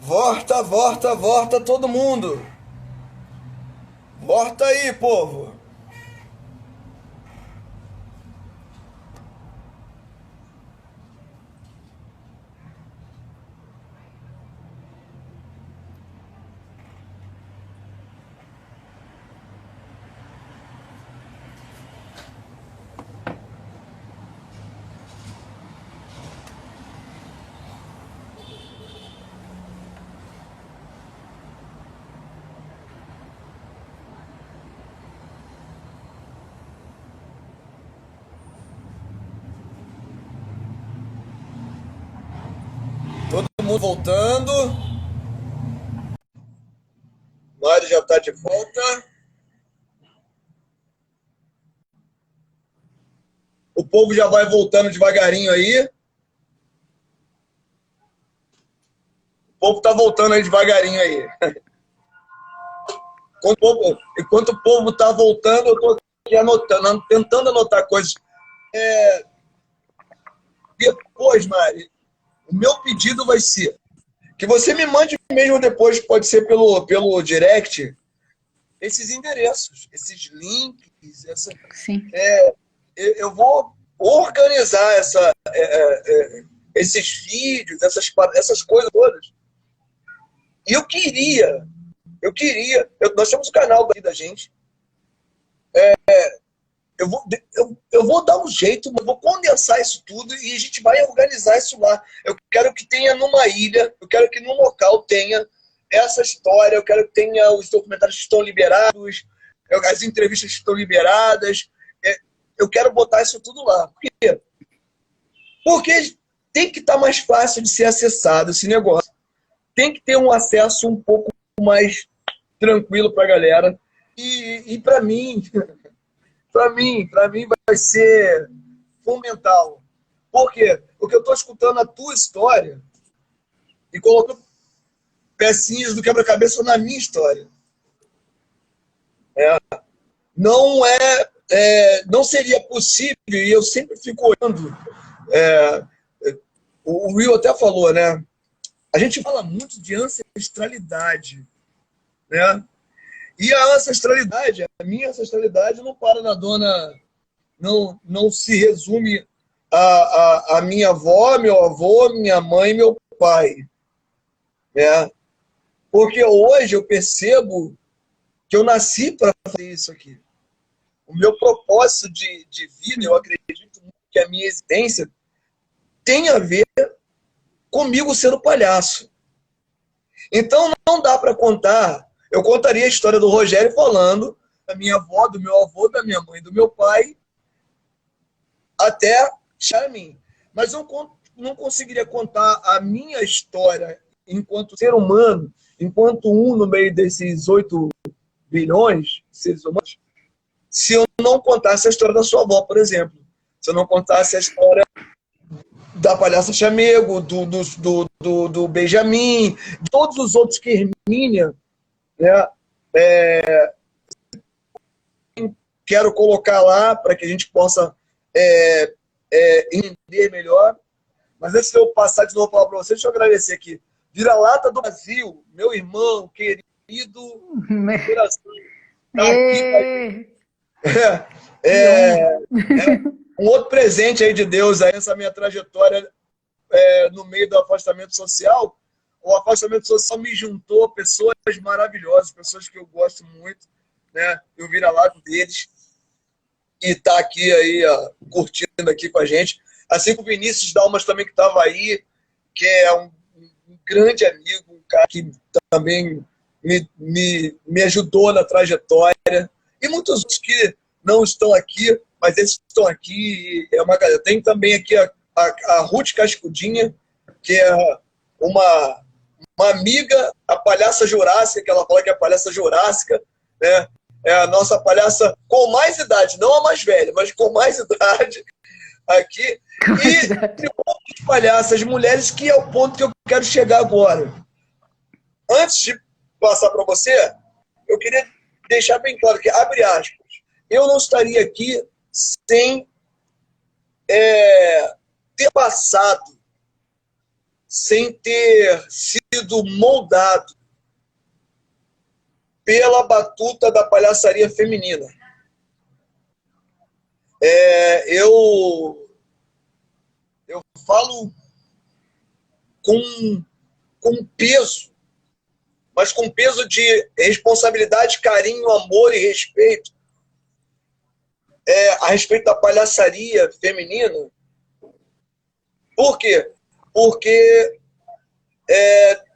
Volta, volta, volta todo mundo. Volta aí, povo. Todo mundo voltando. Mário já tá de volta. O povo já vai voltando devagarinho aí. O povo tá voltando aí devagarinho aí. Enquanto o povo tá voltando, eu tô aqui anotando, tentando anotar coisas. Depois, Mari, o meu pedido vai ser que você me mande mesmo depois, pode ser pelo direct, esses endereços, esses links, Sim. eu vou organizar esses vídeos, essas coisas todas. E nós temos um canal aqui da gente. Eu vou dar um jeito, eu vou condensar isso tudo e a gente vai organizar isso lá. Eu quero que tenha numa ilha, eu quero que num local tenha essa história, eu quero que tenha os documentários que estão liberados, as entrevistas que estão liberadas. Eu quero botar isso tudo lá. Por quê? Porque tem que estar mais fácil de ser acessado esse negócio. Tem que ter um acesso um pouco mais tranquilo para a galera. E para mim vai ser fundamental. Por quê? Porque eu estou escutando a tua história e colocando pecinhas do quebra-cabeça na minha história. Não seria possível, e eu sempre fico olhando. É, o Will até falou, né? A gente fala muito de ancestralidade, né? E a ancestralidade, a minha ancestralidade não para na dona, não se resume a minha avó, meu avô, minha mãe e meu pai, né? Porque hoje eu percebo que eu nasci para fazer isso aqui. O meu propósito de vida, eu acredito que a minha existência tem a ver comigo sendo palhaço. Então não dá para contar. Eu contaria a história do Rogério falando da minha avó, do meu avô, da minha mãe, do meu pai, até Charmin. Mas eu não conseguiria contar a minha história enquanto ser humano, enquanto um no meio desses 8 bilhões de seres humanos, se eu não contasse a história da sua avó, por exemplo. Se eu não contasse a história da Palhaça Chamego, do Benjamin, de todos os outros que Hermínia, né, quero colocar lá para que a gente possa entender melhor. Mas antes de eu passar de novo a palavra para você, deixa eu agradecer aqui. Vira-lata do Brasil, meu irmão querido de coração, está aqui com a Ê, gente. que honra. Um outro presente aí de Deus, aí, essa minha trajetória no meio do afastamento social. O afastamento social me juntou a pessoas maravilhosas, pessoas que eu gosto muito, né? Eu vira-lata deles e tá aqui aí, ó, curtindo aqui com a gente. Assim como o Vinícius Dalmas também que estava aí, que é um grande amigo, um cara que também me ajudou na trajetória. E muitos outros que não estão aqui, mas eles estão aqui. É uma galera. Tem também aqui a Ruth Cascudinha, que é uma, uma amiga, a palhaça jurássica, que ela fala que é a palhaça jurássica, né? É a nossa palhaça com mais idade, não a mais velha, mas com mais idade aqui. E Quantidade. outras palhaças, mulheres, que é o ponto que eu quero chegar agora. Antes de passar para você, eu queria deixar bem claro que, abre aspas, eu não estaria aqui sem ter passado sem ter sido moldado pela batuta da palhaçaria feminina. Eu falo com peso, mas com peso de responsabilidade, carinho, amor e respeito a respeito da palhaçaria feminina. Por quê? Porque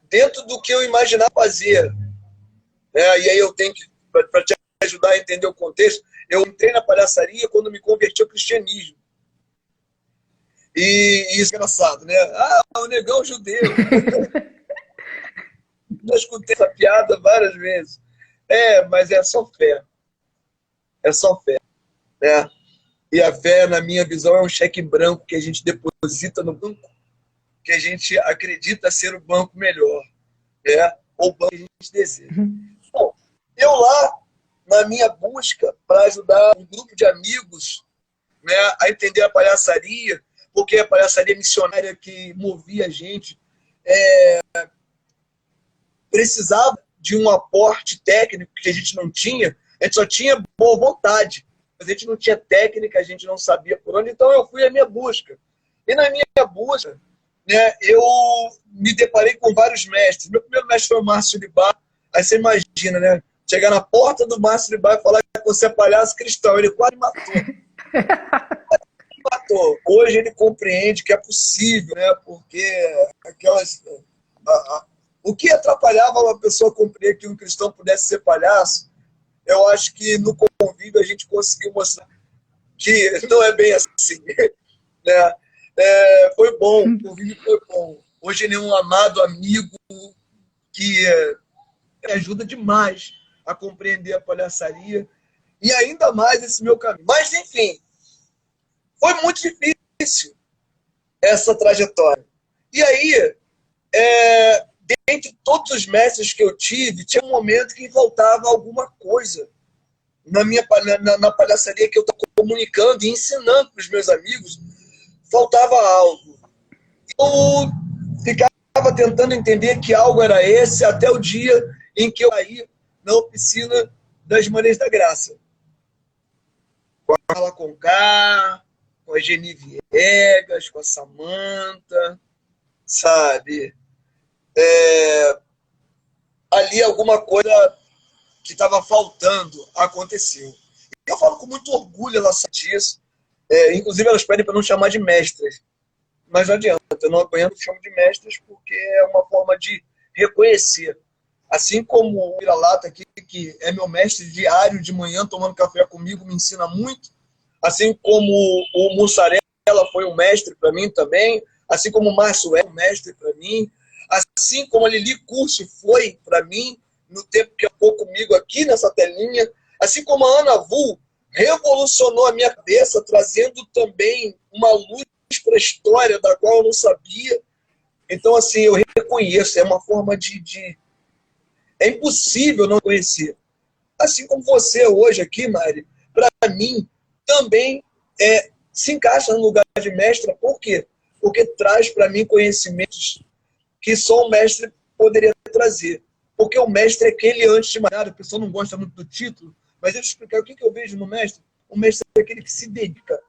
dentro do que eu imaginava fazer, e aí eu tenho que, para te ajudar a entender o contexto, eu entrei na palhaçaria quando me converti ao cristianismo. E isso é engraçado, né? O negão judeu. Eu escutei essa piada várias vezes. Mas é só fé. É só fé. Né? E a fé, na minha visão, é um cheque em branco que a gente deposita no banco, que a gente acredita ser o banco melhor. Ou o banco que a gente deseja. Bom, eu lá, na minha busca para ajudar um grupo de amigos, né, a entender a palhaçaria, porque a palhaçaria missionária que movia a gente precisava de um aporte técnico que a gente não tinha. A gente só tinha boa vontade, mas a gente não tinha técnica, a gente não sabia por onde. Então eu fui à minha busca. E na minha busca, né, eu me deparei com vários mestres. Meu primeiro mestre foi o Márcio Libar. Aí você imagina, né? Chegar na porta do Márcio Libar e falar que você é palhaço cristão. Ele quase matou. Hoje ele compreende que é possível, né? Porque o que atrapalhava uma pessoa compreender que um cristão pudesse ser palhaço, eu acho que no convívio a gente conseguiu mostrar que não é bem assim. Né? Foi bom, o convívio foi bom. Hoje ele é um amado amigo que me ajuda demais a compreender a palhaçaria e ainda mais esse meu caminho. Mas, enfim, foi muito difícil essa trajetória. E aí, dentre todos os mestres que eu tive, tinha um momento que faltava alguma coisa na palhaçaria que eu estou comunicando e ensinando para os meus amigos. Faltava algo. Eu ficava tentando entender que algo era esse até o dia em que eu caí na oficina das Marinhas da Graça. Com a Carla Conká, com a Geni Viegas, com a Samanta, sabe? Ali alguma coisa que estava faltando aconteceu. E eu falo com muito orgulho disso. Inclusive elas pedem para não chamar de mestres. Mas não adianta, eu não aguento chamo de mestres porque é uma forma de reconhecer. Assim como o Vira-Lata aqui, que é meu mestre diário de manhã, tomando café comigo, me ensina muito. Assim como o Mussarela foi um mestre para mim também. Assim como o Márcio é um mestre para mim. Assim como a Lili Curcio foi para mim, no tempo que ficou comigo aqui nessa telinha. Assim como a Ana Vu revolucionou a minha cabeça, trazendo também uma luz para a história da qual eu não sabia. Então, assim, eu reconheço, é uma forma de... É impossível não conhecer. Assim como você hoje aqui, Mari, para mim, também se encaixa no lugar de mestra. Por quê? Porque traz para mim conhecimentos que só o mestre poderia trazer. Porque o mestre é aquele, antes de mais nada, a pessoa não gosta muito do título, mas deixa eu explicar o que eu vejo no mestre. O mestre é aquele que se dedica.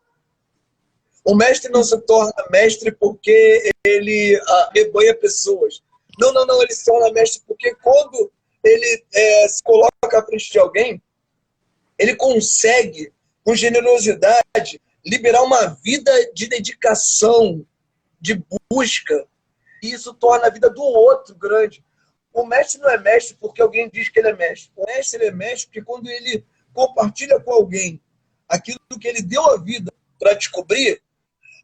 O mestre não se torna mestre porque ele rebanha pessoas. Não, ele se torna mestre porque quando ele se coloca à frente de alguém, ele consegue, com generosidade, liberar uma vida de dedicação, de busca, e isso torna a vida do outro grande. O mestre não é mestre porque alguém diz que ele é mestre. O mestre ele é mestre porque quando ele compartilha com alguém aquilo que ele deu a vida para descobrir,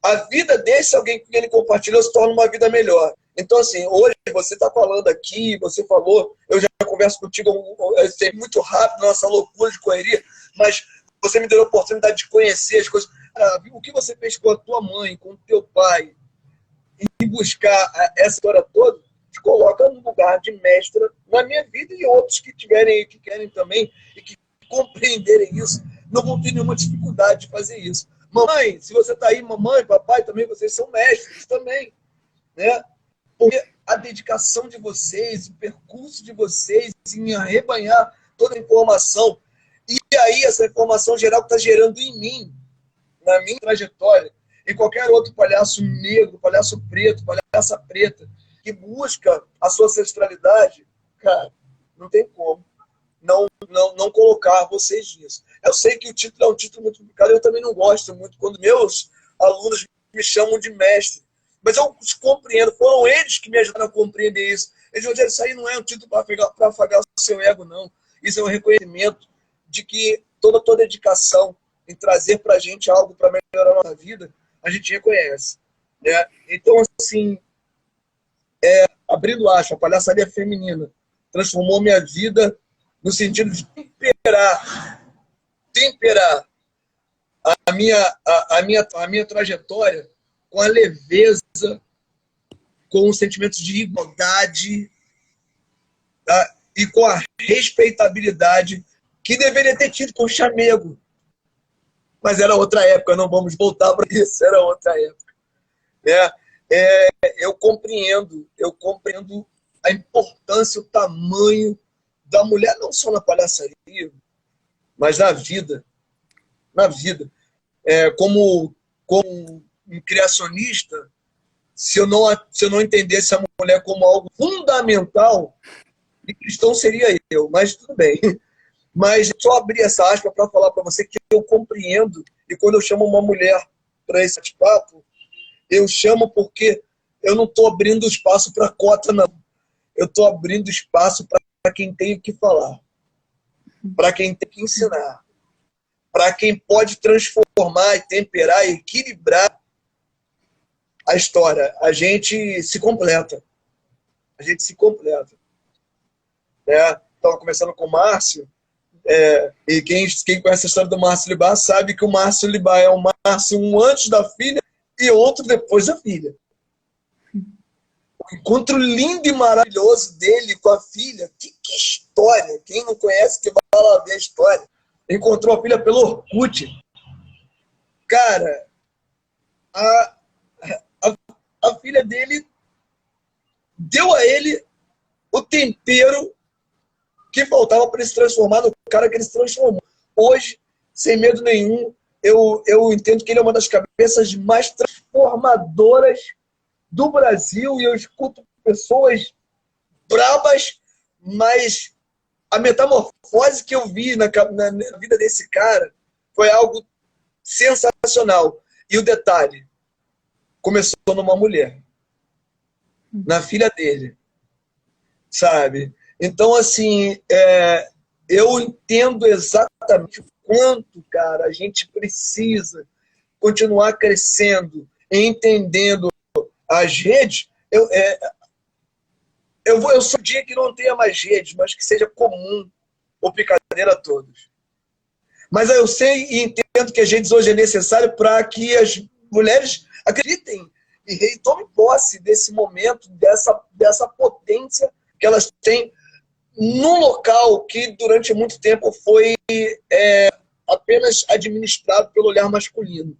a vida desse alguém que ele compartilhou se torna uma vida melhor. Então, assim, hoje você está falando aqui, você falou, eu já converso contigo muito rápido, nossa loucura de correria, mas você me deu a oportunidade de conhecer as coisas. O que você fez com a tua mãe, com o teu pai, e buscar essa história toda, te coloca no lugar de mestra na minha vida e outros que tiverem aí, que querem também, e que compreenderem isso, não vão ter nenhuma dificuldade de fazer isso. Mamãe, se você está aí, mamãe, papai, também vocês são mestres também, né? Porque a dedicação de vocês, o percurso de vocês em arrebanhar toda a informação, e aí essa informação geral que está gerando em mim, na minha trajetória, e qualquer outro palhaço negro, palhaço preto, palhaça preta, que busca a sua ancestralidade, cara, não tem como não colocar vocês nisso. Eu sei que o título é um título muito complicado, eu também não gosto muito quando meus alunos me chamam de mestre, mas eu compreendo, foram eles que me ajudaram a compreender isso. Eles vão dizer, isso aí não é um título para afagar o seu ego, não. Isso é um reconhecimento de que toda dedicação em trazer para a gente algo para melhorar a nossa vida, a gente reconhece. Né? Então, assim, abrindo aspas, a palhaçaria feminina transformou minha vida no sentido de temperar a minha trajetória com a leveza, com o sentimento de igualdade, tá? E com a respeitabilidade que deveria ter tido com o chamego. Mas era outra época, não vamos voltar para isso, era outra época. Né? Eu compreendo a importância, o tamanho da mulher, não só na palhaçaria, mas na vida. Na vida. Como um criacionista, se eu não entendesse a mulher como algo fundamental, e cristão seria eu, mas tudo bem. Mas só abrir essa aspa para falar para você que eu compreendo, e quando eu chamo uma mulher para esse bate-papo, eu chamo porque eu não estou abrindo espaço para cota, não. Eu estou abrindo espaço para quem tem o que falar, para quem tem que ensinar, para quem pode transformar e temperar e equilibrar a história. A gente se completa. A gente se completa. Estava conversando com o Márcio, e quem conhece a história do Márcio Libá sabe que o Márcio Libá é o Márcio um antes da filha e outro depois da filha. O encontro lindo e maravilhoso dele com a filha, que história! Quem não conhece, que vai lá ver a história. Encontrou a filha pelo Orkut. Cara, a filha dele deu a ele o tempero que faltava para ele se transformar no cara que ele se transformou. Hoje, sem medo nenhum, eu entendo que ele é uma das cabeças mais transformadoras do Brasil, e eu escuto pessoas bravas, mas a metamorfose que eu vi na vida desse cara foi algo sensacional. E o detalhe, começou numa mulher, na filha dele, sabe? Então, assim, eu entendo exatamente o quanto, cara, a gente precisa continuar crescendo, entendendo as redes. Eu sou o dia que não tenha mais redes, mas que seja comum ou picadeira a todos. Mas eu sei e entendo que as redes hoje é necessário para que as mulheres acreditem e tomem posse desse momento, dessa potência que elas têm num local que durante muito tempo foi apenas administrado pelo olhar masculino.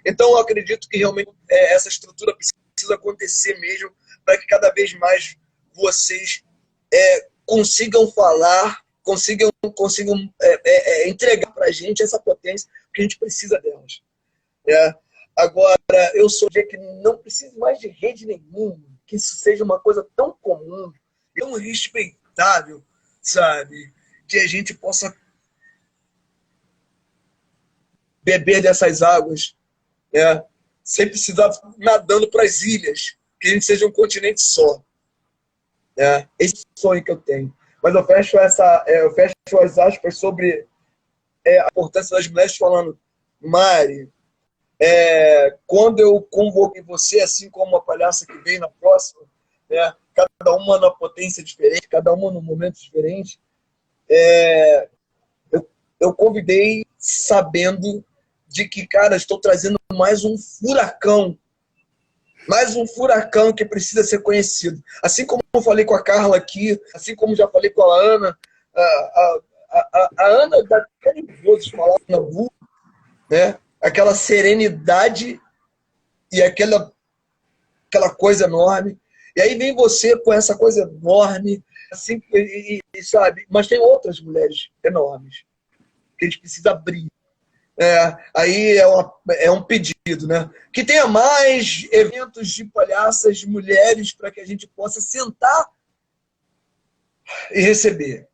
Então eu acredito que realmente essa estrutura precisa acontecer mesmo, para que cada vez mais vocês consigam falar, consigam entregar para a gente essa potência, porque a gente precisa delas. Agora, eu sou de que não preciso mais de rede nenhuma, que isso seja uma coisa tão comum, tão respeitável, sabe? Que a gente possa beber dessas águas, sem precisar nadando para as ilhas, que a gente seja um continente só. Esse sonho que eu tenho. Mas eu fecho as aspas sobre a importância das mulheres falando, Mari, quando eu convoquei você, assim como a palhaça que vem na próxima, cada uma numa potência diferente, cada uma num momento diferente, eu convidei sabendo de que, cara, estou trazendo mais um furacão que precisa ser conhecido. Assim como eu falei com a Carla aqui, assim como já falei com a Ana, a Ana dá até nervoso de falar na rua, né? Aquela serenidade e aquela coisa enorme. E aí vem você com essa coisa enorme, assim, sabe? Mas tem outras mulheres enormes que a gente precisa abrir. Aí é um pedido, né? Que tenha mais eventos de palhaças, de mulheres, para que a gente possa sentar e receber.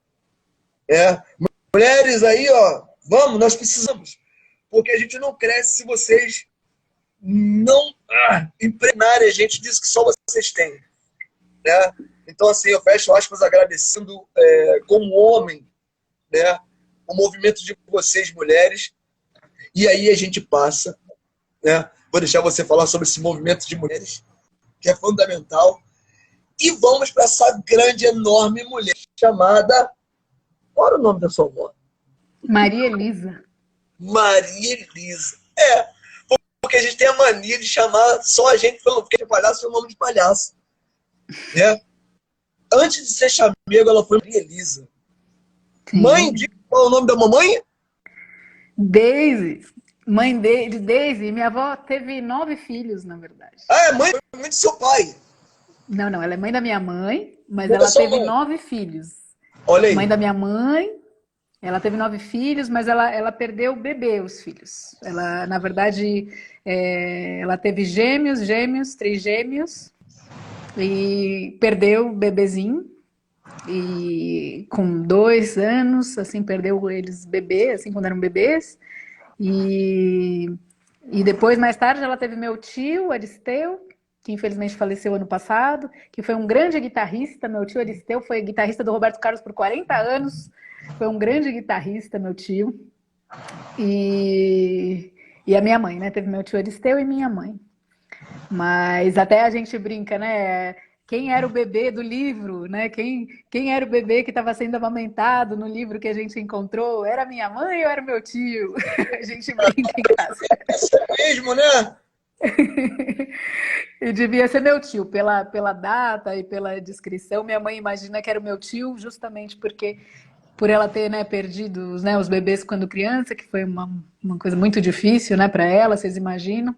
Mulheres aí, ó, vamos, nós precisamos. Porque a gente não cresce se vocês não impregnarem a gente disso que só vocês têm. Né? Então, assim, eu fecho aspas agradecendo como homem, né, o movimento de vocês, mulheres, e aí a gente passa, né? Vou deixar você falar sobre esse movimento de mulheres, que é fundamental, e vamos para essa grande, enorme mulher chamada... Qual era o nome da sua avó? Maria Elisa. Maria Elisa. Porque a gente tem a mania de chamar só a gente pelo que é palhaço, pelo nome de palhaço. Né? Antes de ser chamego, ela foi Maria Elisa. Sim. Mãe, qual é o nome da mamãe? Daisy. Mãe de Daisy. Minha avó teve 9 filhos, na verdade. É mãe do seu pai. Não, ela é mãe da minha mãe, mas ela teve 9 filhos. Olha aí. Mãe da minha mãe, ela teve 9 filhos, mas ela perdeu o bebê, os filhos. Ela, na verdade, ela teve gêmeos, 3 gêmeos, e perdeu o bebezinho. E com 2 anos, assim, perdeu eles bebê, assim, quando eram bebês. E depois, mais tarde, ela teve meu tio, Aristeu, que infelizmente faleceu ano passado, que foi um grande guitarrista. Meu tio Aristeu foi guitarrista do Roberto Carlos por 40 anos, foi um grande guitarrista, meu tio. E a minha mãe, né? Teve meu tio Aristeu e minha mãe. Mas até a gente brinca, né? Quem era o bebê do livro, né? Quem era o bebê que estava sendo amamentado no livro que a gente encontrou? Era minha mãe ou era meu tio? A gente brinca em casa. É mesmo, né? E devia ser meu tio, pela data e pela descrição. Minha mãe imagina que era o meu tio, justamente porque por ela ter, né, perdido, né, os bebês quando criança, que foi uma coisa muito difícil, né, para ela, vocês imaginam.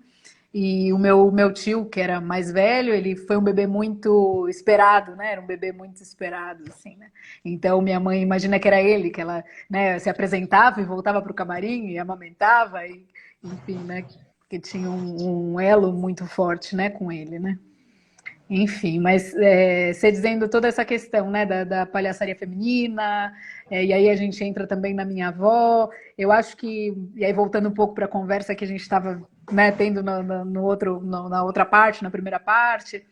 E o meu tio, que era mais velho, ele foi um bebê muito esperado, né? Era um bebê muito esperado, assim, né? Então, minha mãe imagina que era ele, que ela, né, se apresentava e voltava para o camarim e amamentava, e, enfim, né? Que tinha um elo muito forte, né, com ele, né? Enfim, mas você dizendo toda essa questão, né, da palhaçaria feminina, e aí a gente entra também na minha avó, eu acho que, e aí voltando um pouco para a conversa que a gente estava, né, tendo na outra parte, na primeira parte,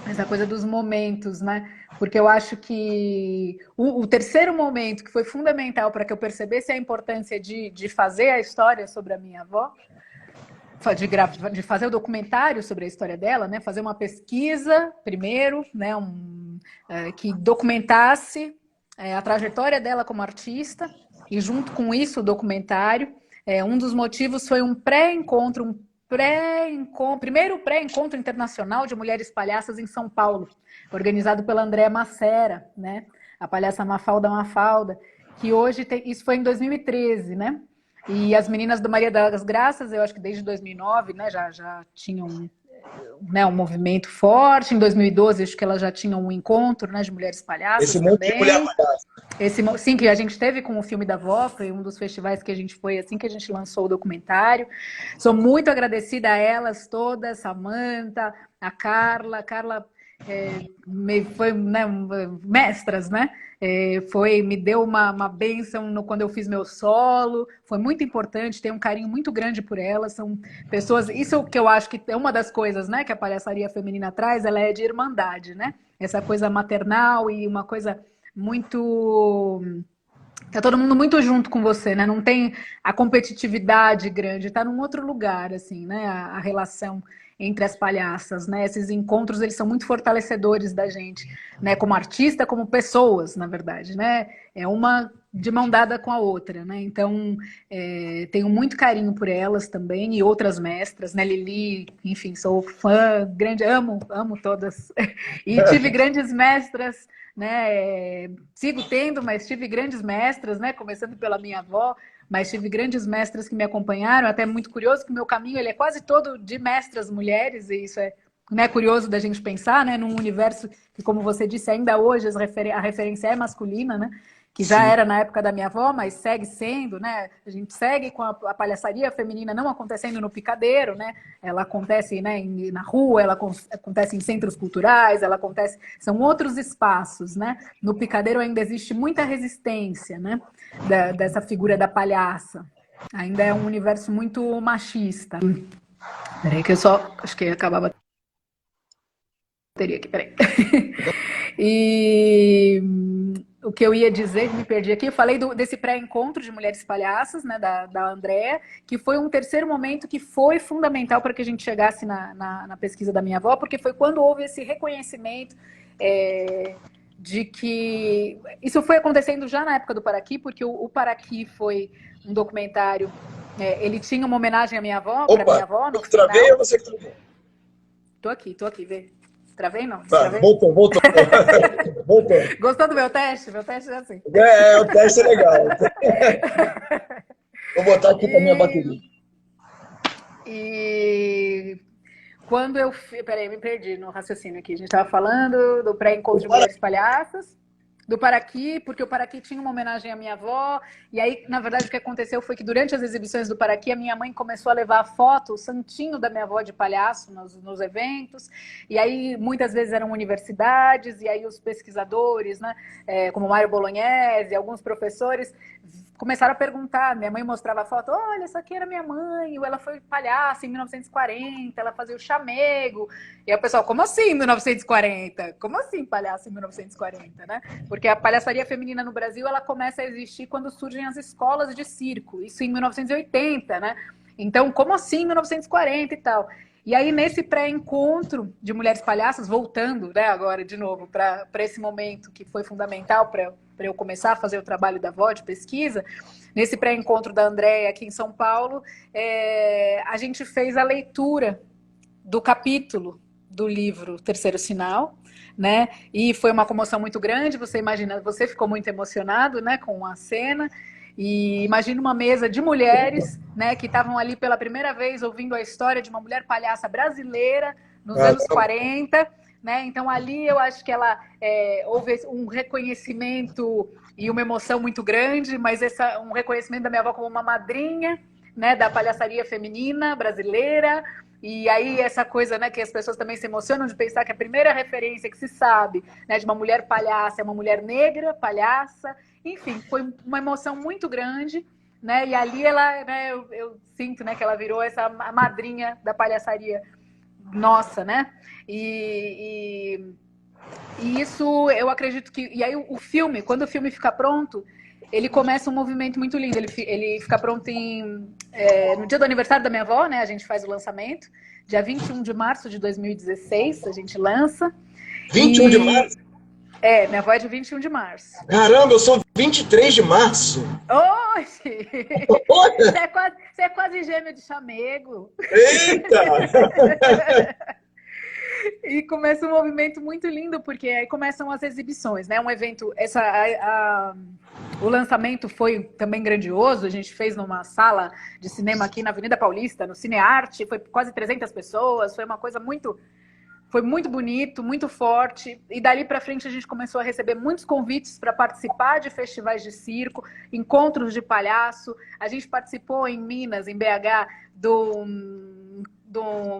essa coisa dos momentos, né, porque eu acho que o terceiro momento que foi fundamental para que eu percebesse a importância de fazer a história sobre a minha avó, de fazer o documentário sobre a história dela, né? Fazer uma pesquisa primeiro, né? Que documentasse a trajetória dela como artista, e junto com isso o documentário. Um dos motivos foi um pré-encontro, primeiro pré-encontro internacional de mulheres palhaças em São Paulo, organizado pela Andréa Macera, né? A palhaça Mafalda, que hoje isso foi em 2013, né? E as meninas do Maria das Graças, eu acho que desde 2009, né, já tinham, né, um movimento forte. Em 2012, acho que elas já tinham um encontro, né, de mulheres palhaças. Esse monte de mulher palhaça. Sim, que a gente teve com o filme da Vó, foi um dos festivais que a gente foi assim que a gente lançou o documentário. Sou muito agradecida a elas todas, Samantha, a Carla. Carla foi, né, mestras, né? Me deu uma bênção quando eu fiz meu solo, foi muito importante, tenho um carinho muito grande por elas, são pessoas, isso que eu acho que é uma das coisas, né, que a palhaçaria feminina traz, ela é de irmandade, né, essa coisa maternal e uma coisa muito... Tá todo mundo muito junto com você, né, não tem a competitividade grande, tá num outro lugar, assim, né, a relação entre as palhaças, né? Esses encontros, eles são muito fortalecedores da gente, né? Como artista, como pessoas, na verdade, né? É uma de mão dada com a outra, né? Então, tenho muito carinho por elas também e outras mestras, né? Lili, enfim, sou fã grande, amo todas. E tive grandes mestras, né? Sigo tendo, mas tive grandes mestras, né? Começando pela minha avó, mas tive grandes mestras que me acompanharam, até muito curioso que o meu caminho ele é quase todo de mestras mulheres, e isso é né, curioso da gente pensar, né, num universo que, como você disse, ainda hoje a referência é masculina, né, que já Sim. era na época da minha avó, mas segue sendo, né, a gente segue com a palhaçaria feminina não acontecendo no picadeiro, né, ela acontece, né, na rua, ela acontece em centros culturais, ela acontece, são outros espaços, né, no picadeiro ainda existe muita resistência, né, dessa figura da palhaça, ainda é um universo muito machista. Peraí que eu só, acho que acabava aqui, peraí. E o que eu ia dizer, me perdi aqui, eu falei desse pré-encontro de mulheres palhaças, né, da Andrea, que foi um terceiro momento que foi fundamental para que a gente chegasse na pesquisa da minha avó, porque foi quando houve esse reconhecimento de que... Isso foi acontecendo já na época do Paraqui, porque o Paraqui foi um documentário, ele tinha uma homenagem à minha avó, para minha avó, eu no que travei final. ou você que travou? Tô aqui, vê. Travei, não? Vai, Destravei? voltou. Voltou. Gostou do meu teste? Meu teste é assim. O teste é legal. Vou botar aqui para minha bateria. E quando eu... Peraí, me perdi no raciocínio aqui. A gente estava falando do pré-encontro de mulheres palhaças, do Paraqui, porque o Paraqui tinha uma homenagem à minha avó, e aí, na verdade, o que aconteceu foi que durante as exibições do Paraqui, a minha mãe começou a levar a foto, o santinho da minha avó de palhaço nos eventos, e aí muitas vezes eram universidades, e aí os pesquisadores, né, como Mário Bolognese, alguns professores, começaram a perguntar, minha mãe mostrava a foto, olha, essa aqui era minha mãe, ela foi palhaça em 1940, ela fazia o chamego, e aí o pessoal, como assim 1940? Como assim palhaço em 1940, né? Porque a palhaçaria feminina no Brasil, ela começa a existir quando surgem as escolas de circo, isso em 1980, né? Então, como assim 1940 e tal? E aí, nesse pré-encontro de mulheres palhaças, voltando, né, agora de novo para esse momento que foi fundamental para eu começar a fazer o trabalho da avó de pesquisa, nesse pré-encontro da Andréia aqui em São Paulo, a gente fez a leitura do capítulo do livro Terceiro Sinal, né? E foi uma comoção muito grande. Você imagina, você ficou muito emocionado, né, com a cena. E imagina uma mesa de mulheres, né, que estavam ali pela primeira vez ouvindo a história de uma mulher palhaça brasileira nos anos 40, né? Então ali eu acho que ela houve um reconhecimento e uma emoção muito grande, mas um reconhecimento da minha avó como uma madrinha, né, da palhaçaria feminina brasileira. E aí essa coisa, né, que as pessoas também se emocionam de pensar que a primeira referência que se sabe, né, de uma mulher palhaça é uma mulher negra, palhaça. Enfim, foi uma emoção muito grande, né? E ali ela, né, eu sinto, né, que ela virou essa madrinha da palhaçaria nossa, né? E isso eu acredito que... E aí o filme, quando o filme fica pronto, ele começa um movimento muito lindo. Ele fica pronto no dia do aniversário da minha avó, né? A gente faz o lançamento. Dia 21 de março de 2016, a gente lança. 21 de março? Minha avó é de 21 de março. Caramba, eu sou 23 de março. Oxi! Você é quase gêmeo de chamego. Eita! E começa um movimento muito lindo, porque aí começam as exibições, né? Um evento... O lançamento foi também grandioso, a gente fez numa sala de cinema aqui na Avenida Paulista, no Cinearte, foi quase 300 pessoas, foi uma coisa muito... Foi muito bonito, muito forte, e dali para frente a gente começou a receber muitos convites para participar de festivais de circo, encontros de palhaço. A gente participou em Minas, em BH, do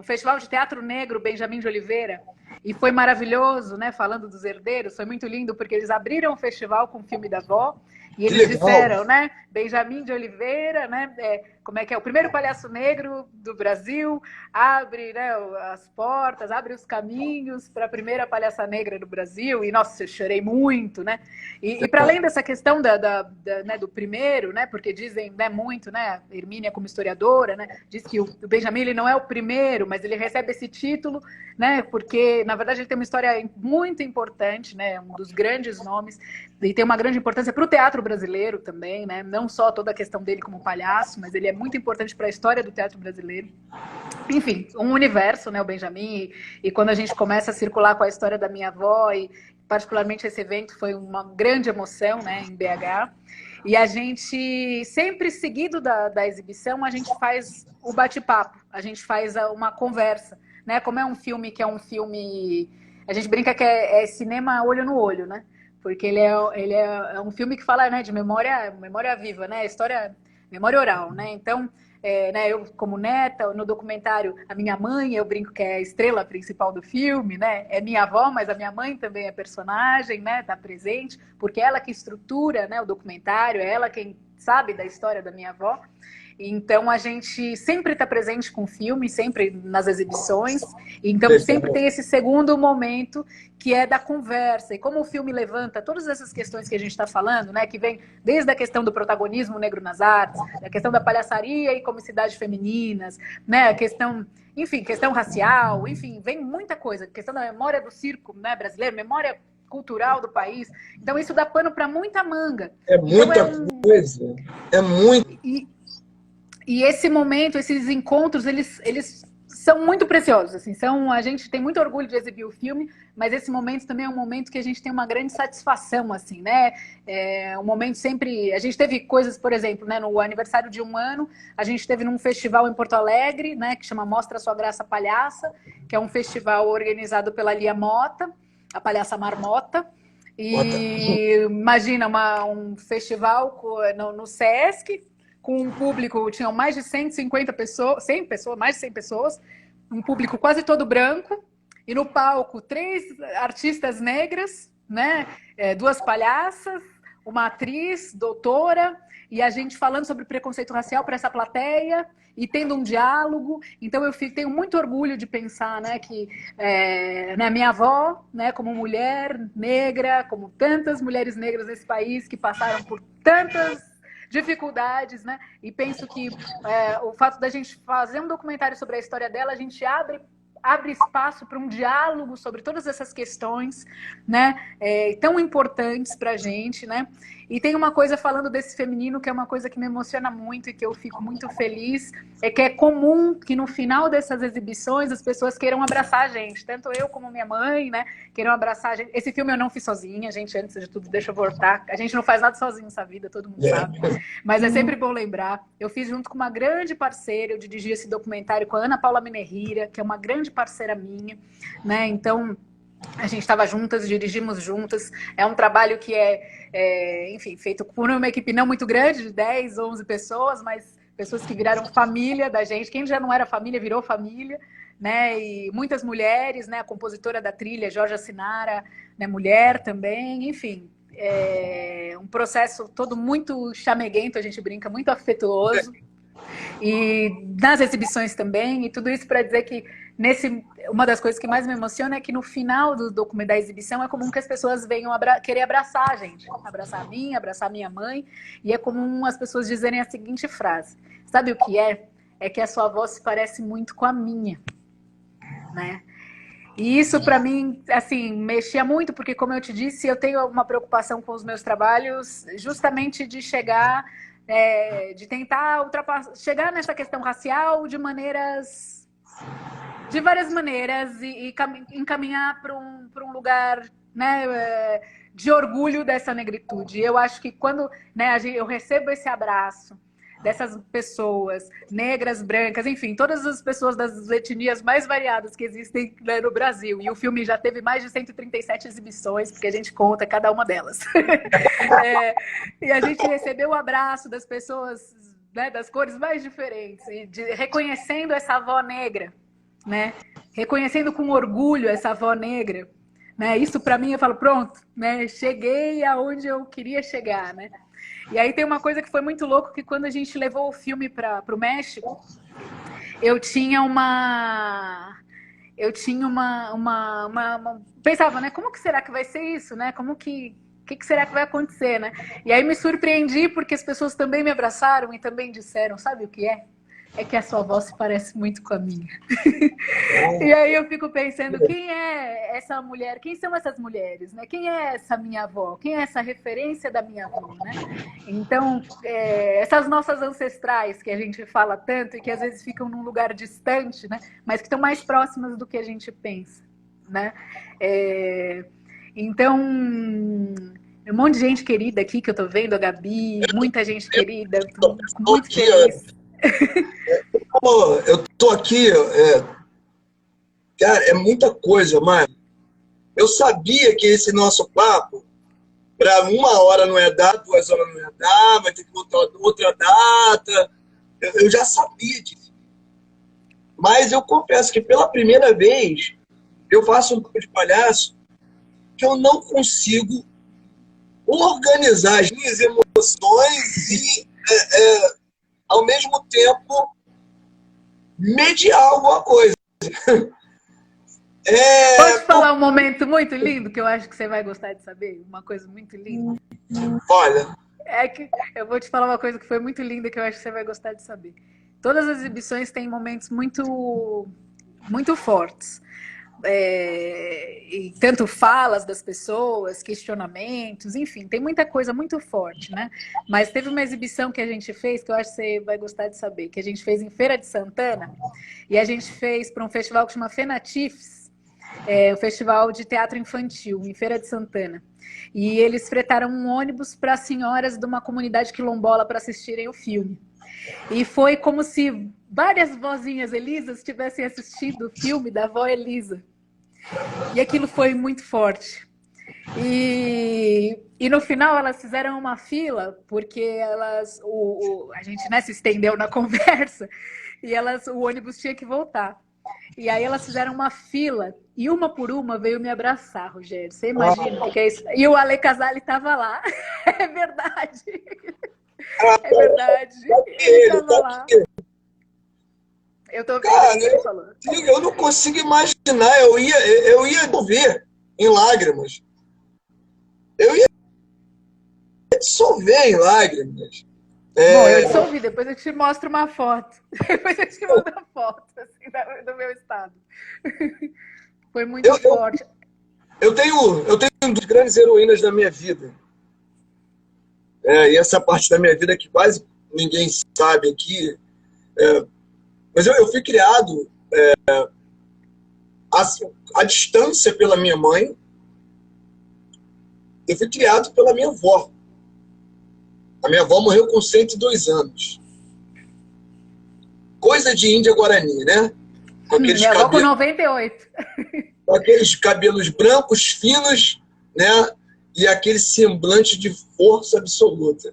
Festival de Teatro Negro Benjamin de Oliveira, e foi maravilhoso, né? Falando dos herdeiros, foi muito lindo, porque eles abriram o festival com o filme da avó, e eles disseram, né? Benjamin de Oliveira, né? Como é que é? O primeiro palhaço negro do Brasil, abre, né, as portas, abre os caminhos para a primeira palhaça negra do Brasil. E, nossa, eu chorei muito, né? E para além dessa questão né, do primeiro, né? Porque dizem, né, muito, né? Hermínia, como historiadora, né? Diz que o Benjamin ele não é o primeiro, mas ele recebe esse título, né? Porque, na verdade, ele tem uma história muito importante, né? Um dos grandes nomes, e tem uma grande importância para o teatro brasileiro também, né? Não só toda a questão dele como palhaço, mas ele é muito importante para a história do teatro brasileiro. Enfim, um universo, né, o Benjamin, e quando a gente começa a circular com a história da minha avó, e particularmente esse evento foi uma grande emoção, né, em BH, e a gente, sempre seguido da exibição, a gente faz o bate-papo, a gente faz uma conversa, né? Como é um filme que é um filme... A gente brinca que é cinema olho no olho, né? Porque ele é um filme que fala, né, de memória viva, né? História, memória oral, né? Então, né, eu como neta, no documentário, a minha mãe, eu brinco que é a estrela principal do filme, né? É minha avó, mas a minha mãe também é personagem, né? Tá presente, porque é ela que estrutura, né, o documentário, é ela quem sabe da história da minha avó. Então, a gente sempre está presente com o filme, sempre nas exibições. Então, sempre tem esse segundo momento, que é da conversa. E como o filme levanta todas essas questões que a gente está falando, né, que vem desde a questão do protagonismo negro nas artes, a questão da palhaçaria e comicidades femininas, né, a questão, enfim, questão racial, enfim, vem muita coisa. Questão da memória do circo, né, brasileiro, memória cultural do país. Então, isso dá pano para muita manga. É muita coisa. É muito. E esse momento, esses encontros, eles são muito preciosos. Assim, a gente tem muito orgulho de exibir o filme, mas esse momento também é um momento que a gente tem uma grande satisfação, assim, né? É um momento sempre... A gente teve coisas, por exemplo, né, no aniversário de 1 ano, a gente teve num festival em Porto Alegre, né, que chama Mostra Sua Graça Palhaça, que é um festival organizado pela Lia Mota, a Palhaça Marmota. E imagina um festival no Sesc, com um público, tinham mais de 150 pessoas, 100 pessoas, mais de 100 pessoas, um público quase todo branco, e no palco 3 artistas negras, né? 2 palhaças, uma atriz, doutora, e a gente falando sobre preconceito racial para essa plateia, e tendo um diálogo. Então eu tenho muito orgulho de pensar, né, que né, minha avó, né, como mulher negra, como tantas mulheres negras nesse país que passaram por tantas dificuldades, né? E penso que o fato da gente fazer um documentário sobre a história dela, a gente abre espaço para um diálogo sobre todas essas questões, né? Tão importantes para a gente, né? E tem uma coisa falando desse feminino que é uma coisa que me emociona muito e que eu fico muito feliz, é que é comum que no final dessas exibições as pessoas queiram abraçar a gente, tanto eu como minha mãe, né? Queiram abraçar a gente. Esse filme eu não fiz sozinha, gente, antes de tudo, deixa eu voltar. A gente não faz nada sozinho nessa vida, todo mundo sabe. Mas é sempre bom lembrar. Eu fiz junto com uma grande parceira, eu dirigi esse documentário com a Ana Paula Menerrira, que é uma grande parceira minha, né? Então, a gente estava juntas, dirigimos juntas. É um trabalho que enfim, feito por uma equipe não muito grande, de 10, 11 pessoas, mas pessoas que viraram família da gente. Quem já não era família, virou família, né? E muitas mulheres, né? A compositora da trilha, Jorge Sinara, né? Mulher também, enfim. Um processo todo muito chameguento, a gente brinca, muito afetuoso. E nas exibições também, e tudo isso para dizer que uma das coisas que mais me emociona é que no final do documento da exibição é comum que as pessoas venham querer abraçar a gente, abraçar a mim, abraçar a minha mãe, e é comum as pessoas dizerem a seguinte frase: sabe o que é? É que a sua voz se parece muito com a minha, né? E isso para mim, assim, mexia muito, porque como eu te disse, eu tenho uma preocupação com os meus trabalhos justamente de chegar... de tentar chegar nessa questão racial de várias maneiras e encaminhar para um lugar, né, de orgulho dessa negritude. Eu acho que quando, né, eu recebo esse abraço dessas pessoas negras, brancas, enfim, todas as pessoas das etnias mais variadas que existem, né, no Brasil. E o filme já teve mais de 137 exibições, porque a gente conta cada uma delas. E a gente recebeu o abraço das pessoas, né, das cores mais diferentes, e reconhecendo essa avó negra, né? Reconhecendo com orgulho essa avó negra. Né? Isso para mim, eu falo, pronto, né? Cheguei aonde eu queria chegar, né? E aí tem uma coisa que foi muito louco, que quando a gente levou o filme para o México, eu tinha pensava, né? Como que será que vai ser isso, né? O que será que vai acontecer, né? E aí me surpreendi porque as pessoas também me abraçaram e também disseram, sabe o que é? É que a sua voz se parece muito com a minha. E aí eu fico pensando, quem é essa mulher? Quem são essas mulheres? Né? Quem é essa minha avó? Quem é essa referência da minha avó? Né? Então, essas nossas ancestrais que a gente fala tanto e que às vezes ficam num lugar distante, né? Mas que estão mais próximas do que a gente pensa. Né? Então, um monte de gente querida aqui que eu tô vendo, a Gabi, muita gente querida, tô muito feliz. Eu tô aqui Cara, é muita coisa, mano. Eu sabia que esse nosso papo, para 1 hora não é dar, 2 horas não é dar, vai ter que botar outra data. Eu já sabia disso. Mas eu confesso que pela primeira vez eu faço um pouco de palhaço que eu não consigo organizar as minhas emoções e, ao mesmo tempo, mediar alguma coisa. Posso te falar um momento muito lindo que eu acho que você vai gostar de saber? Uma coisa muito linda. Olha, É que eu vou te falar uma coisa que foi muito linda que eu acho que você vai gostar de saber. Todas as exibições têm momentos muito fortes. E tanto falas das pessoas, questionamentos, enfim, tem muita coisa muito forte, né? Mas teve uma exibição que a gente fez, que eu acho que você vai gostar de saber, que a gente fez em Feira de Santana, e a gente fez para um festival que chama Fenatifes, o festival de teatro infantil, em Feira de Santana. E eles fretaram um ônibus para senhoras de uma comunidade quilombola para assistirem o filme. E foi como se várias vozinhas Elisas tivessem assistido o filme da avó Elisa. E aquilo foi muito forte. E no final elas fizeram uma fila, porque a gente, né, se estendeu na conversa, e o ônibus tinha que voltar. E aí elas fizeram uma fila, e uma por uma veio me abraçar, Rogério. Você imagina o que é isso? E o Ale Casale estava lá. É verdade. É verdade. Ele estava lá. Eu tô vendo o que ele falou. Eu não consigo imaginar. Eu ia ver em lágrimas. Eu ia dissolver em lágrimas. Bom, eu dissolvi, depois eu te mostro uma foto. Depois eu te mando uma foto assim, do meu estado. Foi muito forte. Eu tenho duas grandes heroínas da minha vida. E essa parte da minha vida que quase ninguém sabe aqui. Mas eu fui criado à distância pela minha mãe. Eu fui criado pela minha avó. A minha avó morreu com 102 anos. Coisa de Índia Guarani, né? Minha avó com 98. Com aqueles cabelos brancos, finos, né? E aquele semblante de força absoluta.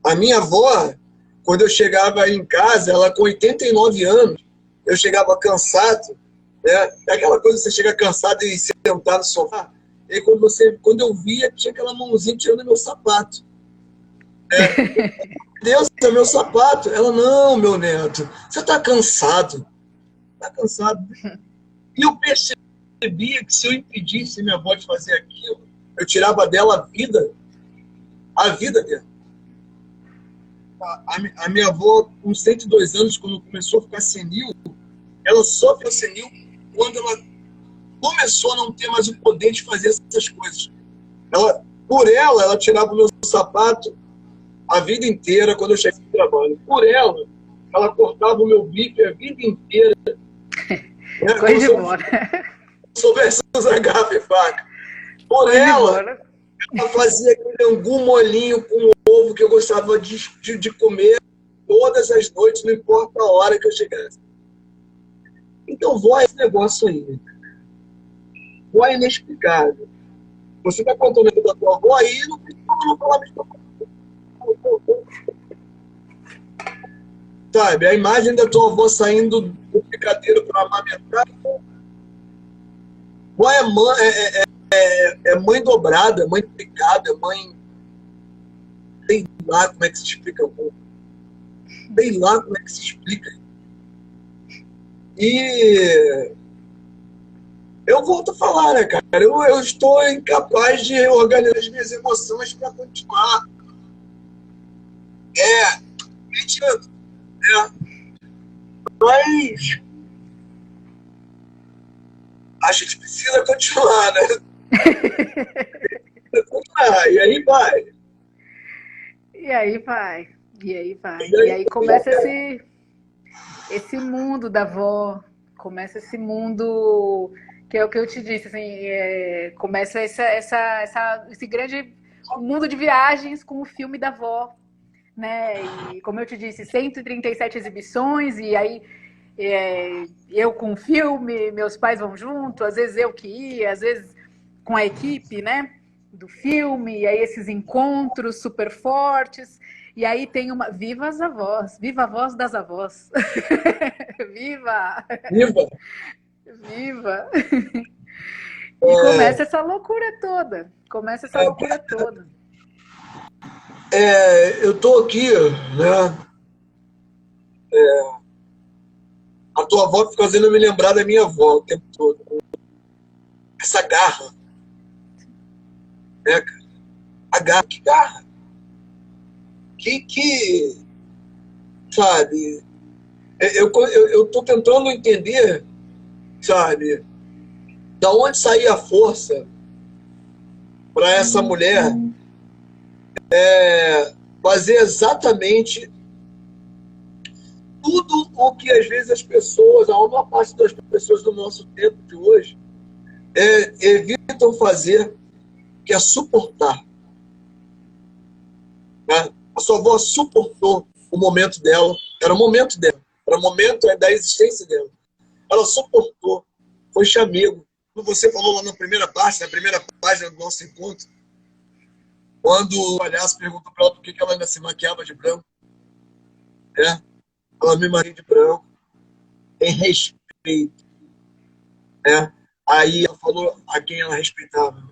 A minha avó, quando eu chegava em casa, ela com 89 anos, eu chegava cansado, né? É aquela coisa, você chega cansado e sentar no sofá, e quando eu via, tinha aquela mãozinha tirando meu sapato. Deus, é meu sapato. Ela, não, meu neto, você está cansado. Está cansado. E eu percebia que se eu impedisse minha avó de fazer aquilo, eu tirava dela a vida dela. A minha avó, com 102 anos, quando começou a ficar senil, ela só ficou senil quando ela começou a não ter mais o poder de fazer essas coisas. Por ela tirava o meu sapato a vida inteira quando eu cheguei no trabalho. Por ela cortava o meu bife a vida inteira. Coisa de boa. Soubesse usar garfo e faca. Por ela fazia aquele angu molinho com ovo que eu gostava de comer todas as noites, não importa a hora que eu chegasse. Então, vó é esse negócio aí. Vó é inexplicável. Você está contando aqui da tua avó aí, não tem como falar de tua. Sabe, a imagem da tua avó saindo do picadeiro para amamentar. Vó é mãe dobrada, mãe picada, mãe. Sei lá como é que se explica. Sei lá como é que se explica. E eu volto a falar, né, cara? Eu estou incapaz de organizar as minhas emoções para continuar. Mentindo. Mas a gente precisa continuar, né? E aí vai. E aí vai. E aí começa esse mundo da avó, começa esse mundo que é o que eu te disse, assim, começa esse grande mundo de viagens com o filme da avó, né? E como eu te disse, 137 exibições, e aí eu com o filme, meus pais vão junto, às vezes eu que ia, às vezes com a equipe, né, do filme, e aí esses encontros super fortes, e aí tem uma... Viva as avós, viva a voz das avós. Viva! Viva! Viva! E começa essa loucura toda. Começa essa loucura toda. Eu tô aqui, né? A tua avó fica fazendo eu me lembrar da minha avó o tempo todo. Essa garra. Né, cara? A garra, que garra. Que sabe? Eu tô tentando entender, sabe? Da onde saía a força para essa mulher fazer exatamente tudo o que às vezes as pessoas, a maior parte das pessoas do nosso tempo de hoje, evitam fazer, que é suportar. Né? A sua avó suportou o momento dela, era o momento dela, era o momento da existência dela. Ela suportou, foi chamego. Como você falou lá na primeira página do nosso encontro, quando o palhaço perguntou para ela por que ela ainda se maquiava de branco. Ela me maquia de branco, em respeito. Aí ela falou a quem ela respeitava.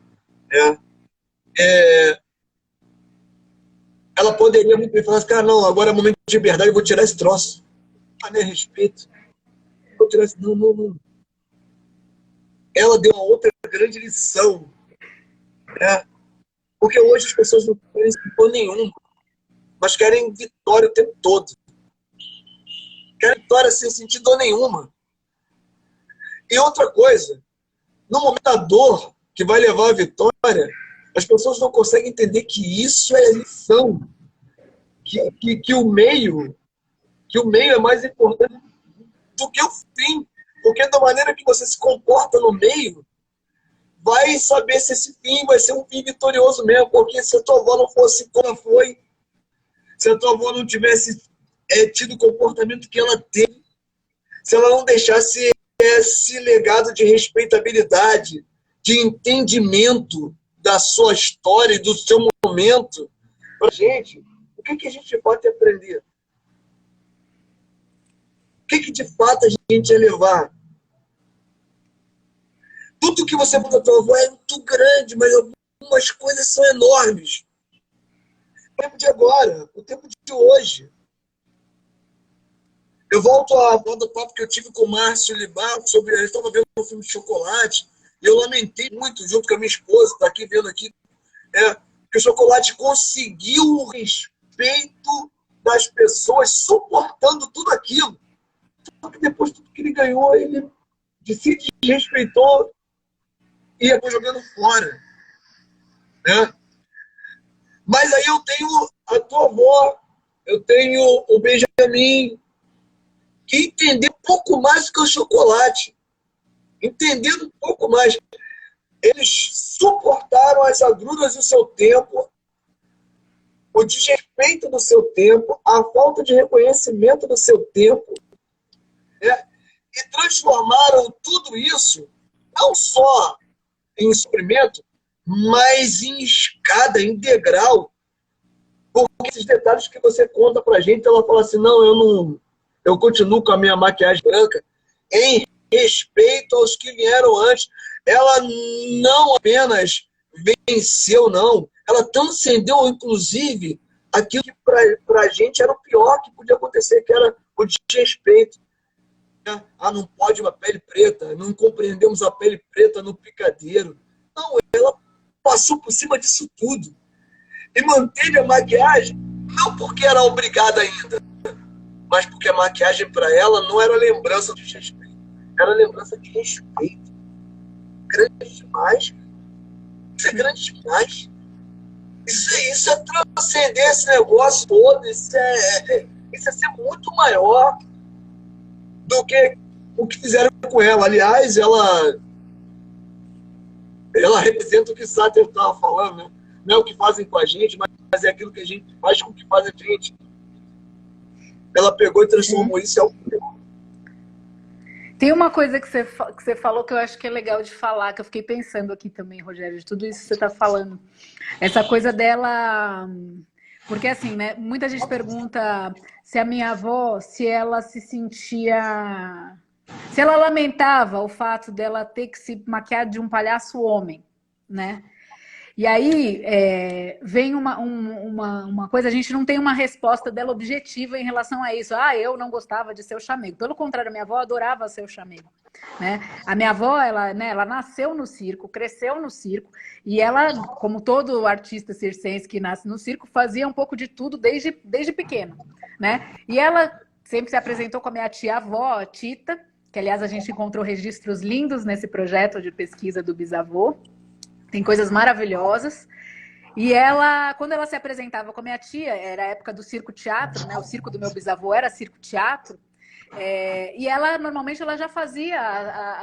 Ela poderia muito bem falar assim, cara, não, agora é momento de liberdade, eu vou tirar esse troço. Mas nem respeito. Vou tirar esse... Não. Ela deu uma outra grande lição. Porque hoje as pessoas não querem vitória nenhuma, mas querem vitória o tempo todo. Querem vitória sem sentir dor nenhuma. E outra coisa, no momento da dor que vai levar à vitória, as pessoas não conseguem entender que isso é lição. Que o meio é mais importante do que o fim. Porque da maneira que você se comporta no meio, vai saber se esse fim vai ser um fim vitorioso mesmo. Porque se a tua avó não fosse como foi, se a tua avó não tivesse tido o comportamento que ela teve, se ela não deixasse esse legado de respeitabilidade, de entendimento da sua história e do seu momento, pra gente, o que a gente pode aprender? O que de fato a gente ia levar? Tudo que você falou da tua avó é muito grande, mas algumas coisas são enormes. O tempo de agora, o tempo de hoje. Eu volto a falar do papo que eu tive com o Márcio Libar sobre... Ele estava vendo um filme de chocolate e eu lamentei muito, junto com a minha esposa, está aqui vendo aqui, que o chocolate conseguiu o respeito das pessoas, suportando tudo aquilo. Só que depois de tudo que ele ganhou, ele se desrespeitou e acabou jogando fora. Mas aí eu tenho a tua avó, eu tenho o Benjamin, que entendeu um pouco mais do que o chocolate. Entendendo um pouco mais. Eles suportaram as agruras do seu tempo, o desrespeito do seu tempo, a falta de reconhecimento do seu tempo, e transformaram tudo isso não só em sofrimento, mas em escada, em degrau. Porque esses detalhes que você conta pra gente, ela fala assim, não, eu continuo com a minha maquiagem branca em respeito aos que vieram antes. Ela não apenas venceu, não. Ela transcendeu, inclusive, aquilo que para a gente era o pior que podia acontecer, que era o desrespeito. Não pode uma pele preta, não compreendemos a pele preta no picadeiro. Não, ela passou por cima disso tudo. E manteve a maquiagem, não porque era obrigada ainda, mas porque a maquiagem para ela não era lembrança de desrespeito, era lembrança de respeito. Grande demais. Isso é grande demais. Isso é transcender esse negócio todo. Isso é ser muito maior do que o que fizeram com ela. Aliás, ela representa o que Sáter estava falando, né? Não é o que fazem com a gente, mas é aquilo que a gente faz com o que faz a gente. Ela pegou e transformou isso em algo. Tem uma coisa que você falou que eu acho que é legal de falar, que eu fiquei pensando aqui também, Rogério, de tudo isso que você está falando. Essa coisa dela. Porque assim, né? Muita gente pergunta se a minha avó, se ela se sentia. Se ela lamentava o fato dela ter que se maquiar de um palhaço homem, né? E aí vem uma coisa, a gente não tem uma resposta dela objetiva em relação a isso. Ah, eu não gostava de ser o chamego. Pelo contrário, a minha avó adorava ser o chamego. Né? A minha avó, ela nasceu no circo, cresceu no circo, e ela, como todo artista circense que nasce no circo, fazia um pouco de tudo desde pequeno. Né? E ela sempre se apresentou com a minha tia-avó, a Tita, que aliás a gente encontrou registros lindos nesse projeto de pesquisa do bisavô. Tem coisas maravilhosas. E ela, quando ela se apresentava com a minha tia, era a época do circo-teatro, né? O circo do meu bisavô era circo-teatro. E ela, normalmente, ela já fazia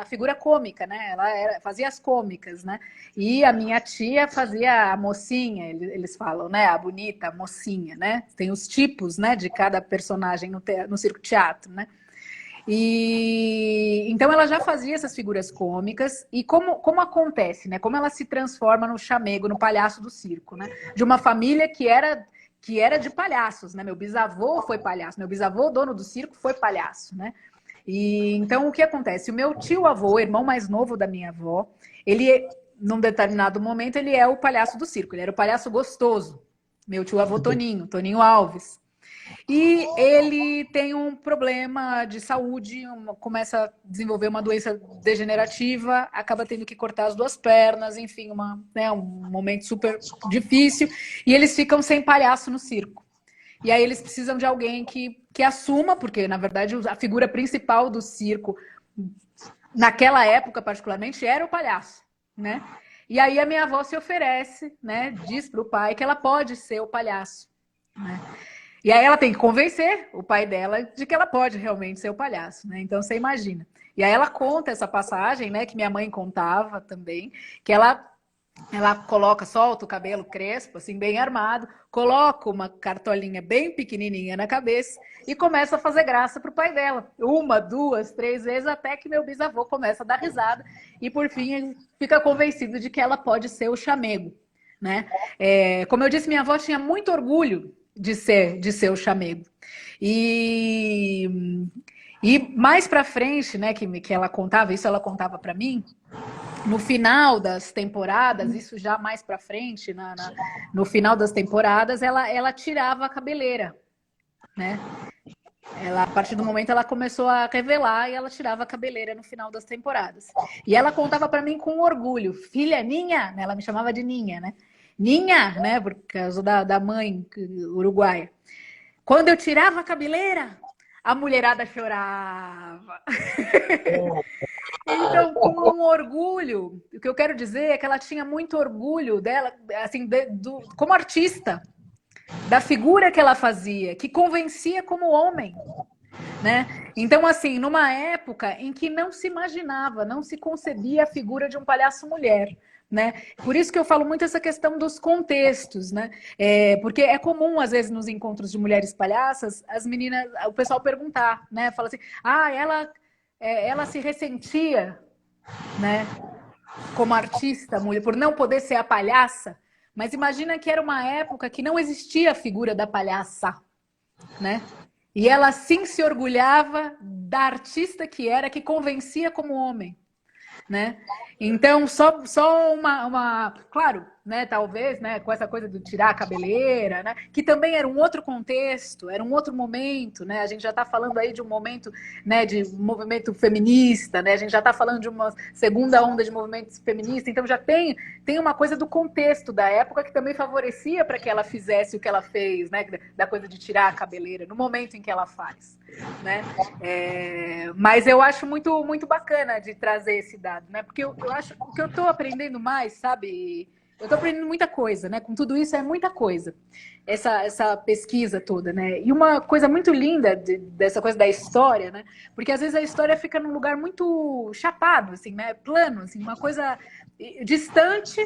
a figura cômica, né? Fazia as cômicas, né? E a minha tia fazia a mocinha, eles falam, né? A bonita, a mocinha, né? Tem os tipos, né? De cada personagem no circo-teatro, né? E então ela já fazia essas figuras cômicas e como acontece, né? Como ela se transforma no chamego, no palhaço do circo, né? De uma família que era de palhaços, né? Meu bisavô foi palhaço, meu bisavô, dono do circo, foi palhaço, né? E então o que acontece? O meu tio-avô, irmão mais novo da minha avó, ele, num determinado momento, ele é o palhaço do circo, ele era o palhaço gostoso. Meu tio-avô Toninho Alves. E ele tem um problema de saúde, começa a desenvolver uma doença degenerativa, acaba tendo que cortar as duas pernas, enfim, um momento super difícil. E eles ficam sem palhaço no circo. E aí eles precisam de alguém que assuma, porque, na verdade, a figura principal do circo, naquela época particularmente, era o palhaço, né? E aí a minha avó se oferece, né? Diz para o pai que ela pode ser o palhaço, né? E aí ela tem que convencer o pai dela de que ela pode realmente ser o palhaço, né? Então você imagina. E aí ela conta essa passagem, né, que minha mãe contava também, que ela solta o cabelo crespo, assim, bem armado, coloca uma cartolinha bem pequenininha na cabeça e começa a fazer graça pro pai dela. 1, 2, 3 vezes, até que meu bisavô começa a dar risada e, por fim, ele fica convencido de que ela pode ser o chamego, né? Como eu disse, minha avó tinha muito orgulho de ser o chamego. E mais para frente, né, que ela contava, isso ela contava para mim, no final das temporadas, isso já mais para frente, no final das temporadas, ela tirava a cabeleira, né? A partir do momento ela começou a revelar e ela tirava a cabeleira no final das temporadas. E ela contava para mim com orgulho, filha Ninha, ela me chamava de Ninha, né? Ninha, né? Por causa da mãe uruguaia. Quando eu tirava a cabeleira, a mulherada chorava. Então, com um orgulho, o que eu quero dizer é que ela tinha muito orgulho dela, assim, como artista, da figura que ela fazia, que convencia como homem, né? Então, assim, numa época em que não se imaginava, não se concebia a figura de um palhaço mulher, né? Por isso que eu falo muito essa questão dos contextos, né? Porque é comum, às vezes, nos encontros de mulheres palhaças, as meninas, o pessoal perguntar, né? Fala assim, ela se ressentia, né? Como artista, mulher, por não poder ser a palhaça. Mas imagina que era uma época que não existia a figura da palhaça, né? E ela sim se orgulhava da artista que era, que convencia como homem, né? Então, só claro, né, talvez, né, com essa coisa de tirar a cabeleira, né, que também era um outro contexto, era um outro momento, né, a gente já está falando aí de um momento, né, de movimento feminista, né, a gente já está falando de uma segunda onda de movimento feminista, então já tem uma coisa do contexto da época que também favorecia para que ela fizesse o que ela fez, né, da coisa de tirar a cabeleira, no momento em que ela faz, né, mas eu acho muito, muito bacana de trazer esse dado, né, porque eu acho que eu estou aprendendo mais, sabe? Eu estou aprendendo muita coisa, né? Com tudo isso é muita coisa, essa pesquisa toda, né? E uma coisa muito linda dessa coisa da história, né? Porque às vezes a história fica num lugar muito chapado, assim, né? Plano, assim, uma coisa distante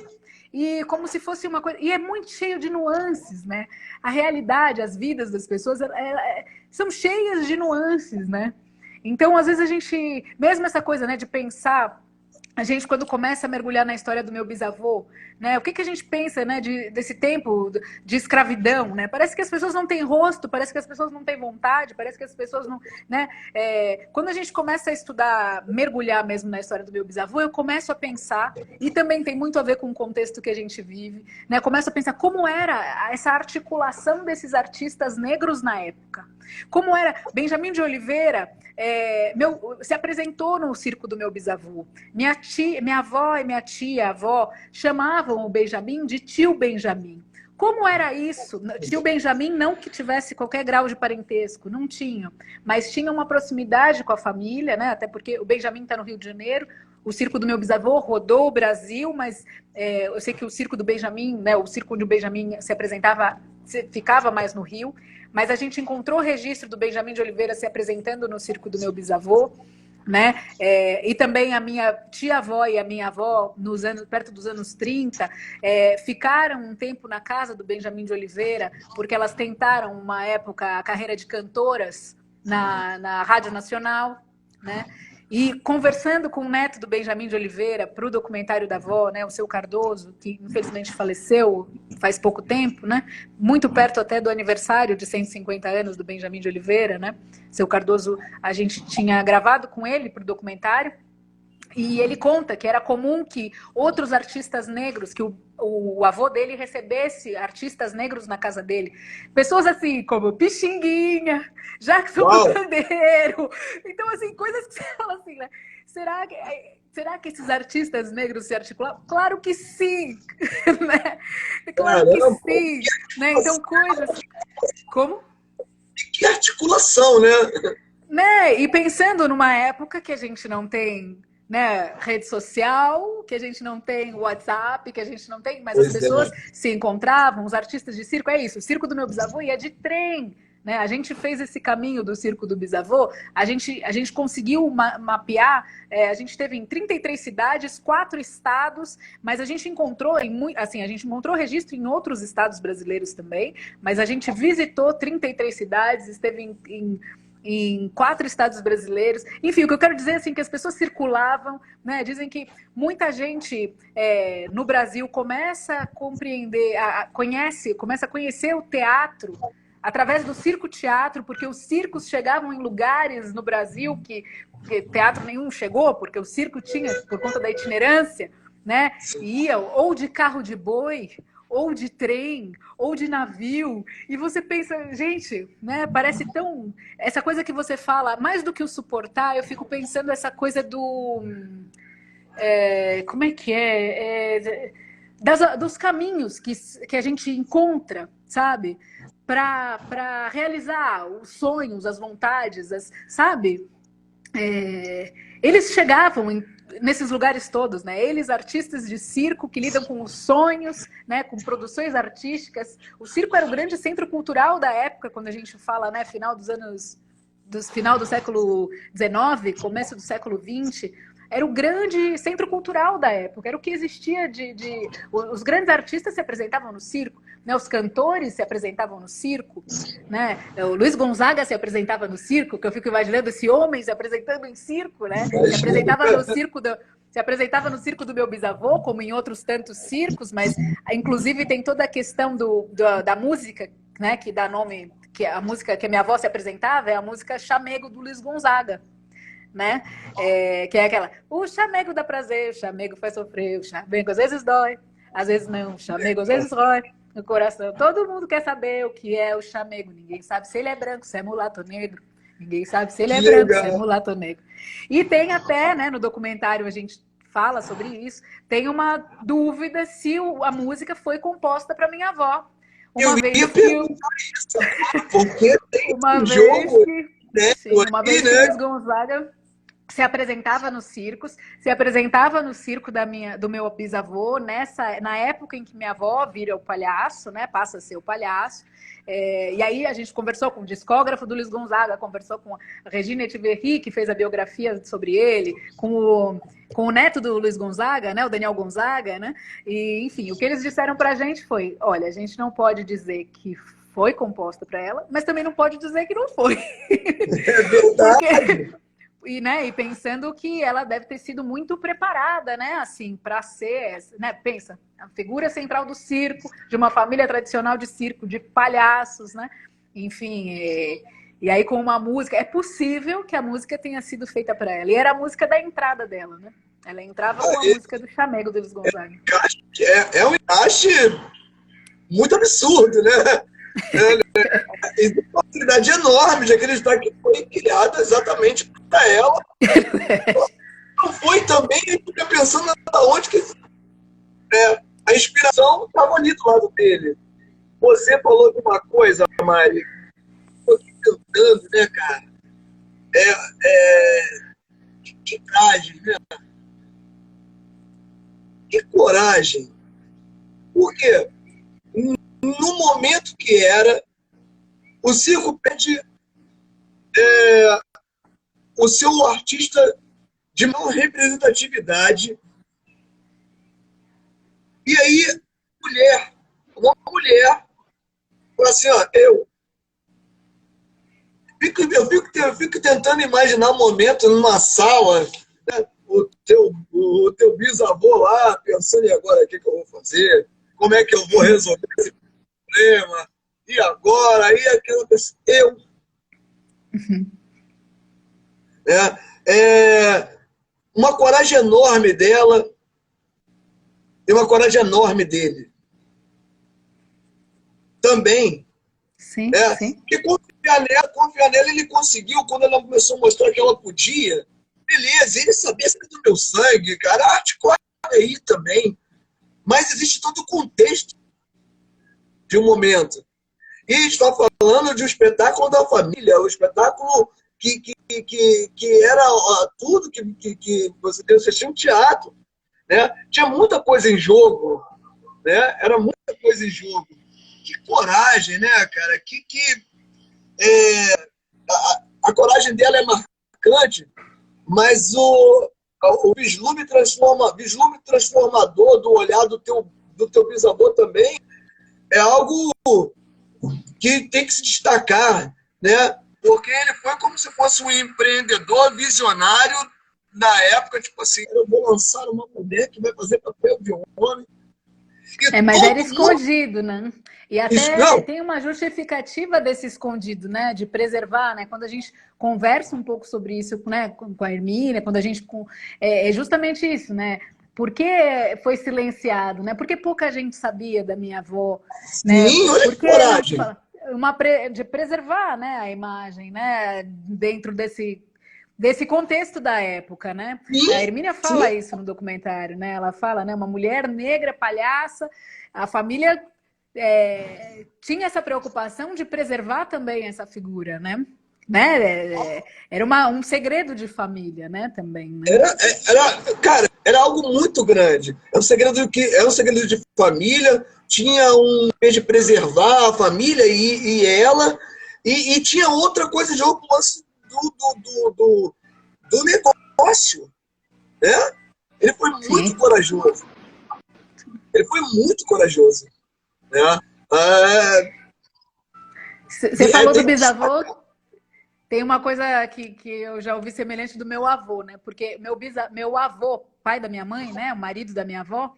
e como se fosse uma coisa... E é muito cheio de nuances, né? A realidade, as vidas das pessoas são cheias de nuances, né? Então, às vezes a gente, mesmo essa coisa, né, de pensar, a gente quando começa a mergulhar na história do meu bisavô, né, o que a gente pensa, né, desse tempo de escravidão, né? Parece que as pessoas não têm rosto, parece que as pessoas não têm vontade, parece que as pessoas não, né? Quando a gente começa a estudar, mergulhar mesmo na história do meu bisavô, eu começo a pensar, e também tem muito a ver com o contexto que a gente vive, né? Começo a pensar como era essa articulação desses artistas negros na época. Como era Benjamin de Oliveira, se apresentou no circo do meu bisavô. Minha avó e minha tia-avó chamavam o Benjamin de tio Benjamin. Como era isso? Tio Benjamin não que tivesse qualquer grau de parentesco, não tinha, mas tinha uma proximidade com a família, né? Até porque o Benjamin está no Rio de Janeiro, o circo do meu bisavô rodou o Brasil, mas eu sei que o circo do Benjamin, né? O circo onde o Benjamin se apresentava, ficava mais no Rio, mas a gente encontrou registro do Benjamin de Oliveira se apresentando no circo do meu bisavô, né? E também a minha tia-avó e a minha avó, perto dos anos 30, ficaram um tempo na casa do Benjamin de Oliveira, porque elas tentaram, uma época, a carreira de cantoras na Rádio Nacional, né? E conversando com o neto do Benjamin de Oliveira para o documentário da avó, né, o seu Cardoso, que infelizmente faleceu faz pouco tempo, né, muito perto até do aniversário de 150 anos do Benjamin de Oliveira, né, seu Cardoso, a gente tinha gravado com ele para o documentário, e ele conta que era comum que outros artistas negros, que o avô dele recebesse artistas negros na casa dele. Pessoas assim como Pixinguinha, Jackson do Pandeiro. Então, assim, coisas que você fala assim, né? Será que esses artistas negros se articulavam? Claro que sim! Né? Claro que sim! Né? Então, coisas... Como? Que articulação, né? E pensando numa época que a gente não tem... né, rede social, que a gente não tem WhatsApp, que a gente não tem, mas as pessoas se encontravam, os artistas de circo, é isso, o circo do meu bisavô ia de trem, né? A gente fez esse caminho do circo do bisavô, a gente conseguiu mapear, a gente teve em 33 cidades, 4 estados, mas a gente encontrou a gente encontrou registro em outros estados brasileiros também, mas a gente visitou 33 cidades, esteve em 4 estados brasileiros. Enfim, o que eu quero dizer é assim, que as pessoas circulavam, né? Dizem que muita gente no Brasil começa a compreender, começa a conhecer o teatro através do circo-teatro, porque os circos chegavam em lugares no Brasil que teatro nenhum chegou, porque o circo tinha, por conta da itinerância, né? Ia ou de carro de boi, ou de trem, ou de navio, e você pensa, gente, né, parece tão... Essa coisa que você fala, mais do que o suportar, eu fico pensando essa coisa do... como é que é? Dos caminhos que a gente encontra, sabe? Para realizar os sonhos, as vontades, sabe? Eles chegavam nesses lugares todos, né? Eles, artistas de circo que lidam com os sonhos, né? Com produções artísticas. O circo era o grande centro cultural da época, quando a gente fala, né? Final do século XIX, começo do século XX. Era o grande centro cultural da época, era o que existia os grandes artistas se apresentavam no circo, né? Os cantores se apresentavam no circo, né? O Luiz Gonzaga se apresentava no circo, que eu fico imaginando esse homem se apresentando em circo, né? Se apresentava no circo do meu bisavô, como em outros tantos circos, mas inclusive tem toda a questão da música, né? Que dá nome, que a música que a minha avó se apresentava é a música Chamego do Luiz Gonzaga. Né? Que é aquela, o chamego dá prazer, o chamego faz sofrer, o chamego às vezes dói, às vezes não, o chamego às vezes rói no coração. Todo mundo quer saber o que é o chamego, ninguém sabe se ele é branco, se é mulato ou negro, ninguém sabe se ele é branco, se é mulato ou negro. E tem até, né, no documentário a gente fala sobre isso, tem uma dúvida se a música foi composta para minha avó. Uma vez que Luiz Gonzaga se apresentava nos circos, se apresentava no circo do meu bisavô, na época em que minha avó vira o palhaço, né, passa a ser o palhaço, e aí a gente conversou com o discógrafo do Luiz Gonzaga, conversou com a Regina Etcheverry, que fez a biografia sobre ele, com o neto do Luiz Gonzaga, né, o Daniel Gonzaga, né, e enfim, o que eles disseram pra gente foi, olha, a gente não pode dizer que foi composta para ela, mas também não pode dizer que não foi. É verdade. né, e pensando que ela deve ter sido muito preparada, né, assim, para ser, né, pensa, a figura central do circo, de uma família tradicional de circo, de palhaços, né, enfim, e aí com uma música, é possível que a música tenha sido feita para ela, e era a música da entrada dela, né, ela entrava com a música do Chamego do Luiz Gonzaga. É um encaixe muito absurdo, né? Existe uma possibilidade enorme de acreditar que foi criada exatamente para ela. Não foi também, a gente fica pensando onde que a inspiração estava ali do lado dele. Você falou de uma coisa, Mari, eu aqui cantando, né, cara? Que coragem, né? Que coragem. Por quê? No momento que era, o circo pede o seu artista de maior representatividade. E aí, uma mulher, fala assim, ó, eu fico tentando imaginar um momento numa sala, né, o teu bisavô lá, pensando, e agora, o que eu vou fazer? Como é que eu vou resolver esse problema? E agora? Aí aquela pessoa, uma coragem enorme dela e uma coragem enorme dele. Também. Sim, sim. Porque confiar nela, ele conseguiu, quando ela começou a mostrar que ela podia, beleza, ele sabia que do meu sangue, cara, a arte corre aí também. Mas existe todo o contexto de um momento. E a gente está falando de um espetáculo da família, um espetáculo que era tudo que você tinha um teatro, né? Tinha muita coisa em jogo, né? Era muita coisa em jogo. Que coragem, né, cara? A coragem dela é marcante, mas o vislumbre transformador do olhar do teu bisavô também é algo que tem que se destacar, né? Porque ele foi como se fosse um empreendedor visionário na época, tipo assim, eu vou lançar uma mulher que vai fazer papel de homem. Mas era escondido, né? E até tem uma justificativa desse escondido, né? De preservar, né? Quando a gente conversa um pouco sobre isso, né? Com a Hermínia, quando a gente... É justamente isso, né? Por que foi silenciado, né? Por que pouca gente sabia da minha avó? Né? Sim, olha que coragem. De preservar, né, a imagem, né? Dentro desse contexto da época, né? Sim, a Hermínia fala isso no documentário, né? Ela fala, né? Uma mulher negra, palhaça, a família tinha essa preocupação de preservar também essa figura, né? Era um segredo de família, né? Também. Né? Cara, era algo muito grande. É um segredo de família. Tinha um de preservar a família e ela, e tinha outra coisa de jogo do negócio, né? Ele foi muito corajoso. Ele foi muito corajoso, né? Você falou do bisavô. Tem uma coisa que eu já ouvi semelhante do meu avô, né? Porque meu avô, pai da minha mãe, né? O marido da minha avó,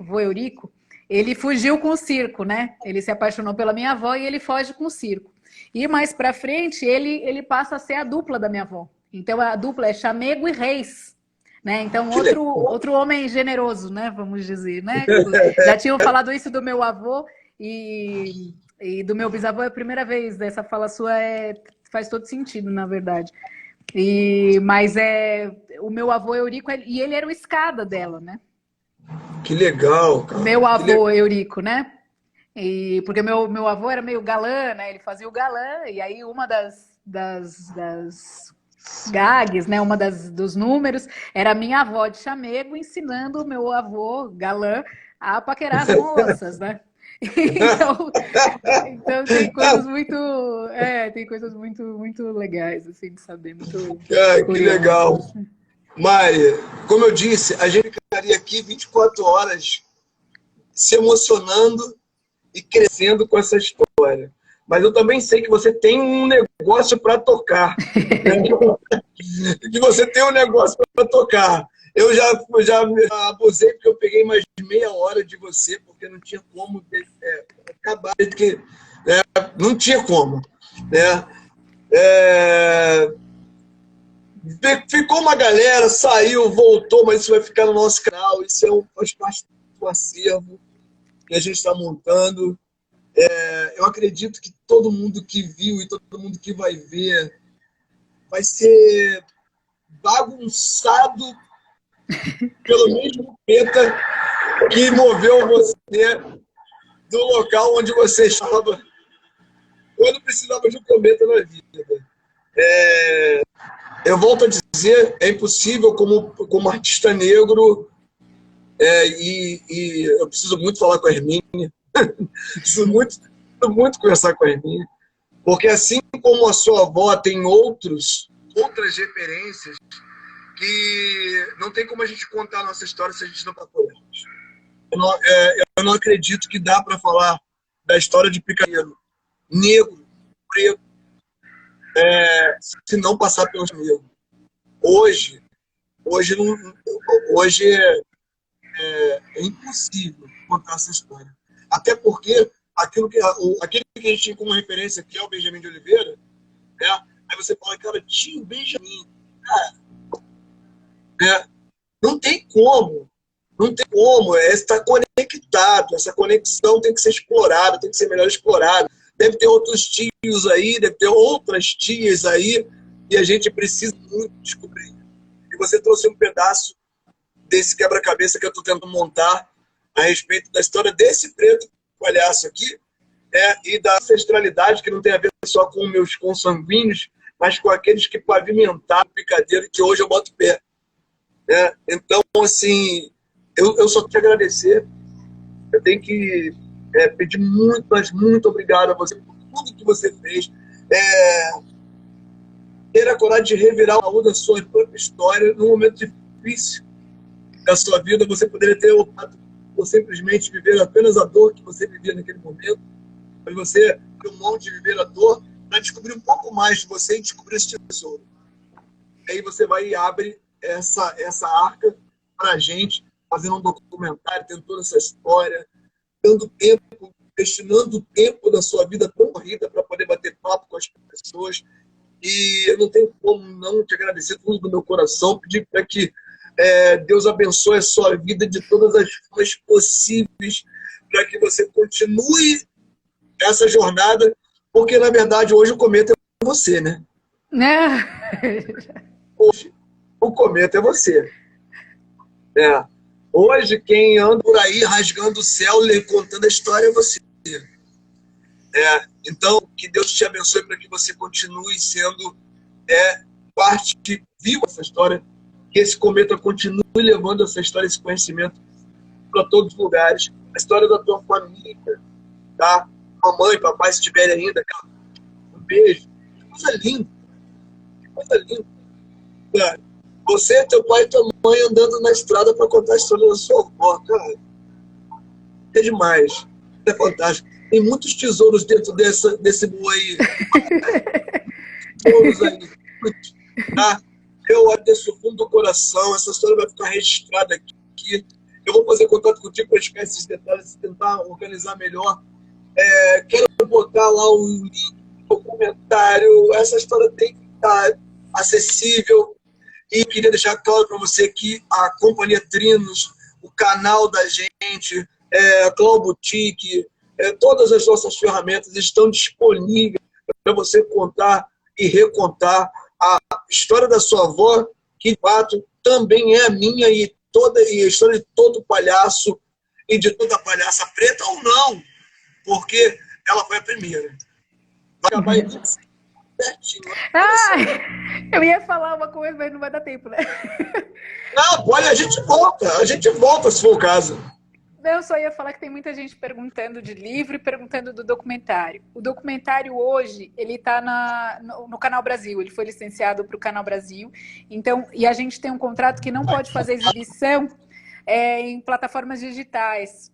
vô Eurico, ele fugiu com o circo, né? Ele se apaixonou pela minha avó e ele foge com o circo. E mais pra frente, ele passa a ser a dupla da minha avó. Então, a dupla é Chamego e Reis. Né? Então, outro homem generoso, né? Vamos dizer, né? Já tinham falado isso do meu avô e do meu bisavô. É a primeira vez dessa fala sua, faz todo sentido, na verdade. Mas o meu avô Eurico, e ele era o escada dela, né? Que legal, cara. Meu avô Eurico, né? Porque meu avô era meio galã, né? Ele fazia o galã, e aí uma das gags, né? Uma dos números era a minha avó de Chamego ensinando o meu avô galã a paquerar as moças, né? Então tem coisas muito legais, assim, de saber, muito que legal. Mari, como eu disse, a gente ficaria aqui 24 horas se emocionando e crescendo com essa história. Mas eu também sei que você tem um negócio para tocar, né? que você tem um negócio para tocar. Eu já abusei, porque eu peguei mais de meia hora de você, porque não tinha como acabar, que, né, não tinha como. Né? Ficou uma galera, saiu, voltou, mas isso vai ficar no nosso canal, isso faz parte do acervo que a gente está montando. Eu acredito que todo mundo que viu e todo mundo que vai ver vai ser bagunçado pelo mesmo cometa que moveu você do local onde você estava quando precisava de um cometa na vida. Eu volto a dizer, é impossível como artista negro, e eu preciso muito falar com a Hermínia, preciso muito conversar com a Hermínia, porque assim como a sua avó tem outras referências, que não tem como a gente contar a nossa história se a gente não passou elas. Eu não acredito que dá para falar da história de Picadeiro, negro, preto, se não passar pelos negros. Hoje é impossível contar essa história. Até porque aquele que a gente tinha como referência, que é o Benjamin de Oliveira, né? Aí você fala, cara, tio Benjamin, não tem como. Não tem como. Está conectado. Essa conexão tem que ser explorada, tem que ser melhor explorada. Deve ter outros tios aí, deve ter outras tias aí, e a gente precisa muito descobrir. E você trouxe um pedaço desse quebra-cabeça que eu estou tentando montar a respeito da história desse preto palhaço aqui, e da ancestralidade, que não tem a ver só com meus consanguíneos, mas com aqueles que pavimentaram o picadeiro, que hoje eu boto pé. Então, assim, eu só tenho que agradecer. Eu tenho que pedir muito, mas muito obrigado a você por tudo que você fez. Ter a coragem de revirar o baú da sua própria história num momento difícil da sua vida. Você poderia ter optado por simplesmente viver apenas a dor que você vivia naquele momento, mas você abriu mão de viver a dor para descobrir um pouco mais de você e descobrir esse tesouro. Aí você vai e abre essa arca para a gente, fazendo um documentário, tendo toda essa história, dando tempo, destinando o tempo da sua vida tão corrida para poder bater papo com as pessoas. E eu não tenho como não te agradecer tudo do meu coração, pedir para que Deus abençoe a sua vida de todas as formas possíveis, para que você continue essa jornada, porque, na verdade, hoje o cometa é você, né? Hoje o cometa é você. Hoje, quem anda por aí rasgando o céu, contando a história é você. Então, que Deus te abençoe para que você continue sendo parte viva dessa história, que esse cometa continue levando essa história, esse conhecimento para todos os lugares. A história da tua família, tá? Mamãe, papai, se estiverem ainda, cara, um beijo. Que coisa linda. Que coisa linda. Cara, você, teu pai e tua mãe andando na estrada para contar a história da sua avó, cara. É demais. É fantástico. Tem muitos tesouros dentro desse boi aí. Tesouros aí. Tá? Eu agradeço do fundo do coração. Essa história vai ficar registrada aqui. Eu vou fazer contato contigo para explicar esses detalhes e tentar organizar melhor. Quero botar lá o link do documentário. Essa história tem que estar acessível. E queria deixar claro para você que a Companhia Trinos, o canal da gente, a Clau Boutique, todas as nossas ferramentas estão disponíveis para você contar e recontar a história da sua avó, que de fato também é a minha e a história de todo palhaço e de toda palhaça, preta ou não, porque ela foi a primeira. Vai acabar em 25 certinho. Eu ia falar uma coisa, mas não vai dar tempo, né? Não, pode, a gente volta se for o caso. Eu só ia falar que tem muita gente perguntando de livro e perguntando do documentário. O documentário hoje, ele está no Canal Brasil, ele foi licenciado para o Canal Brasil, então, e a gente tem um contrato que não pode fazer exibição em plataformas digitais.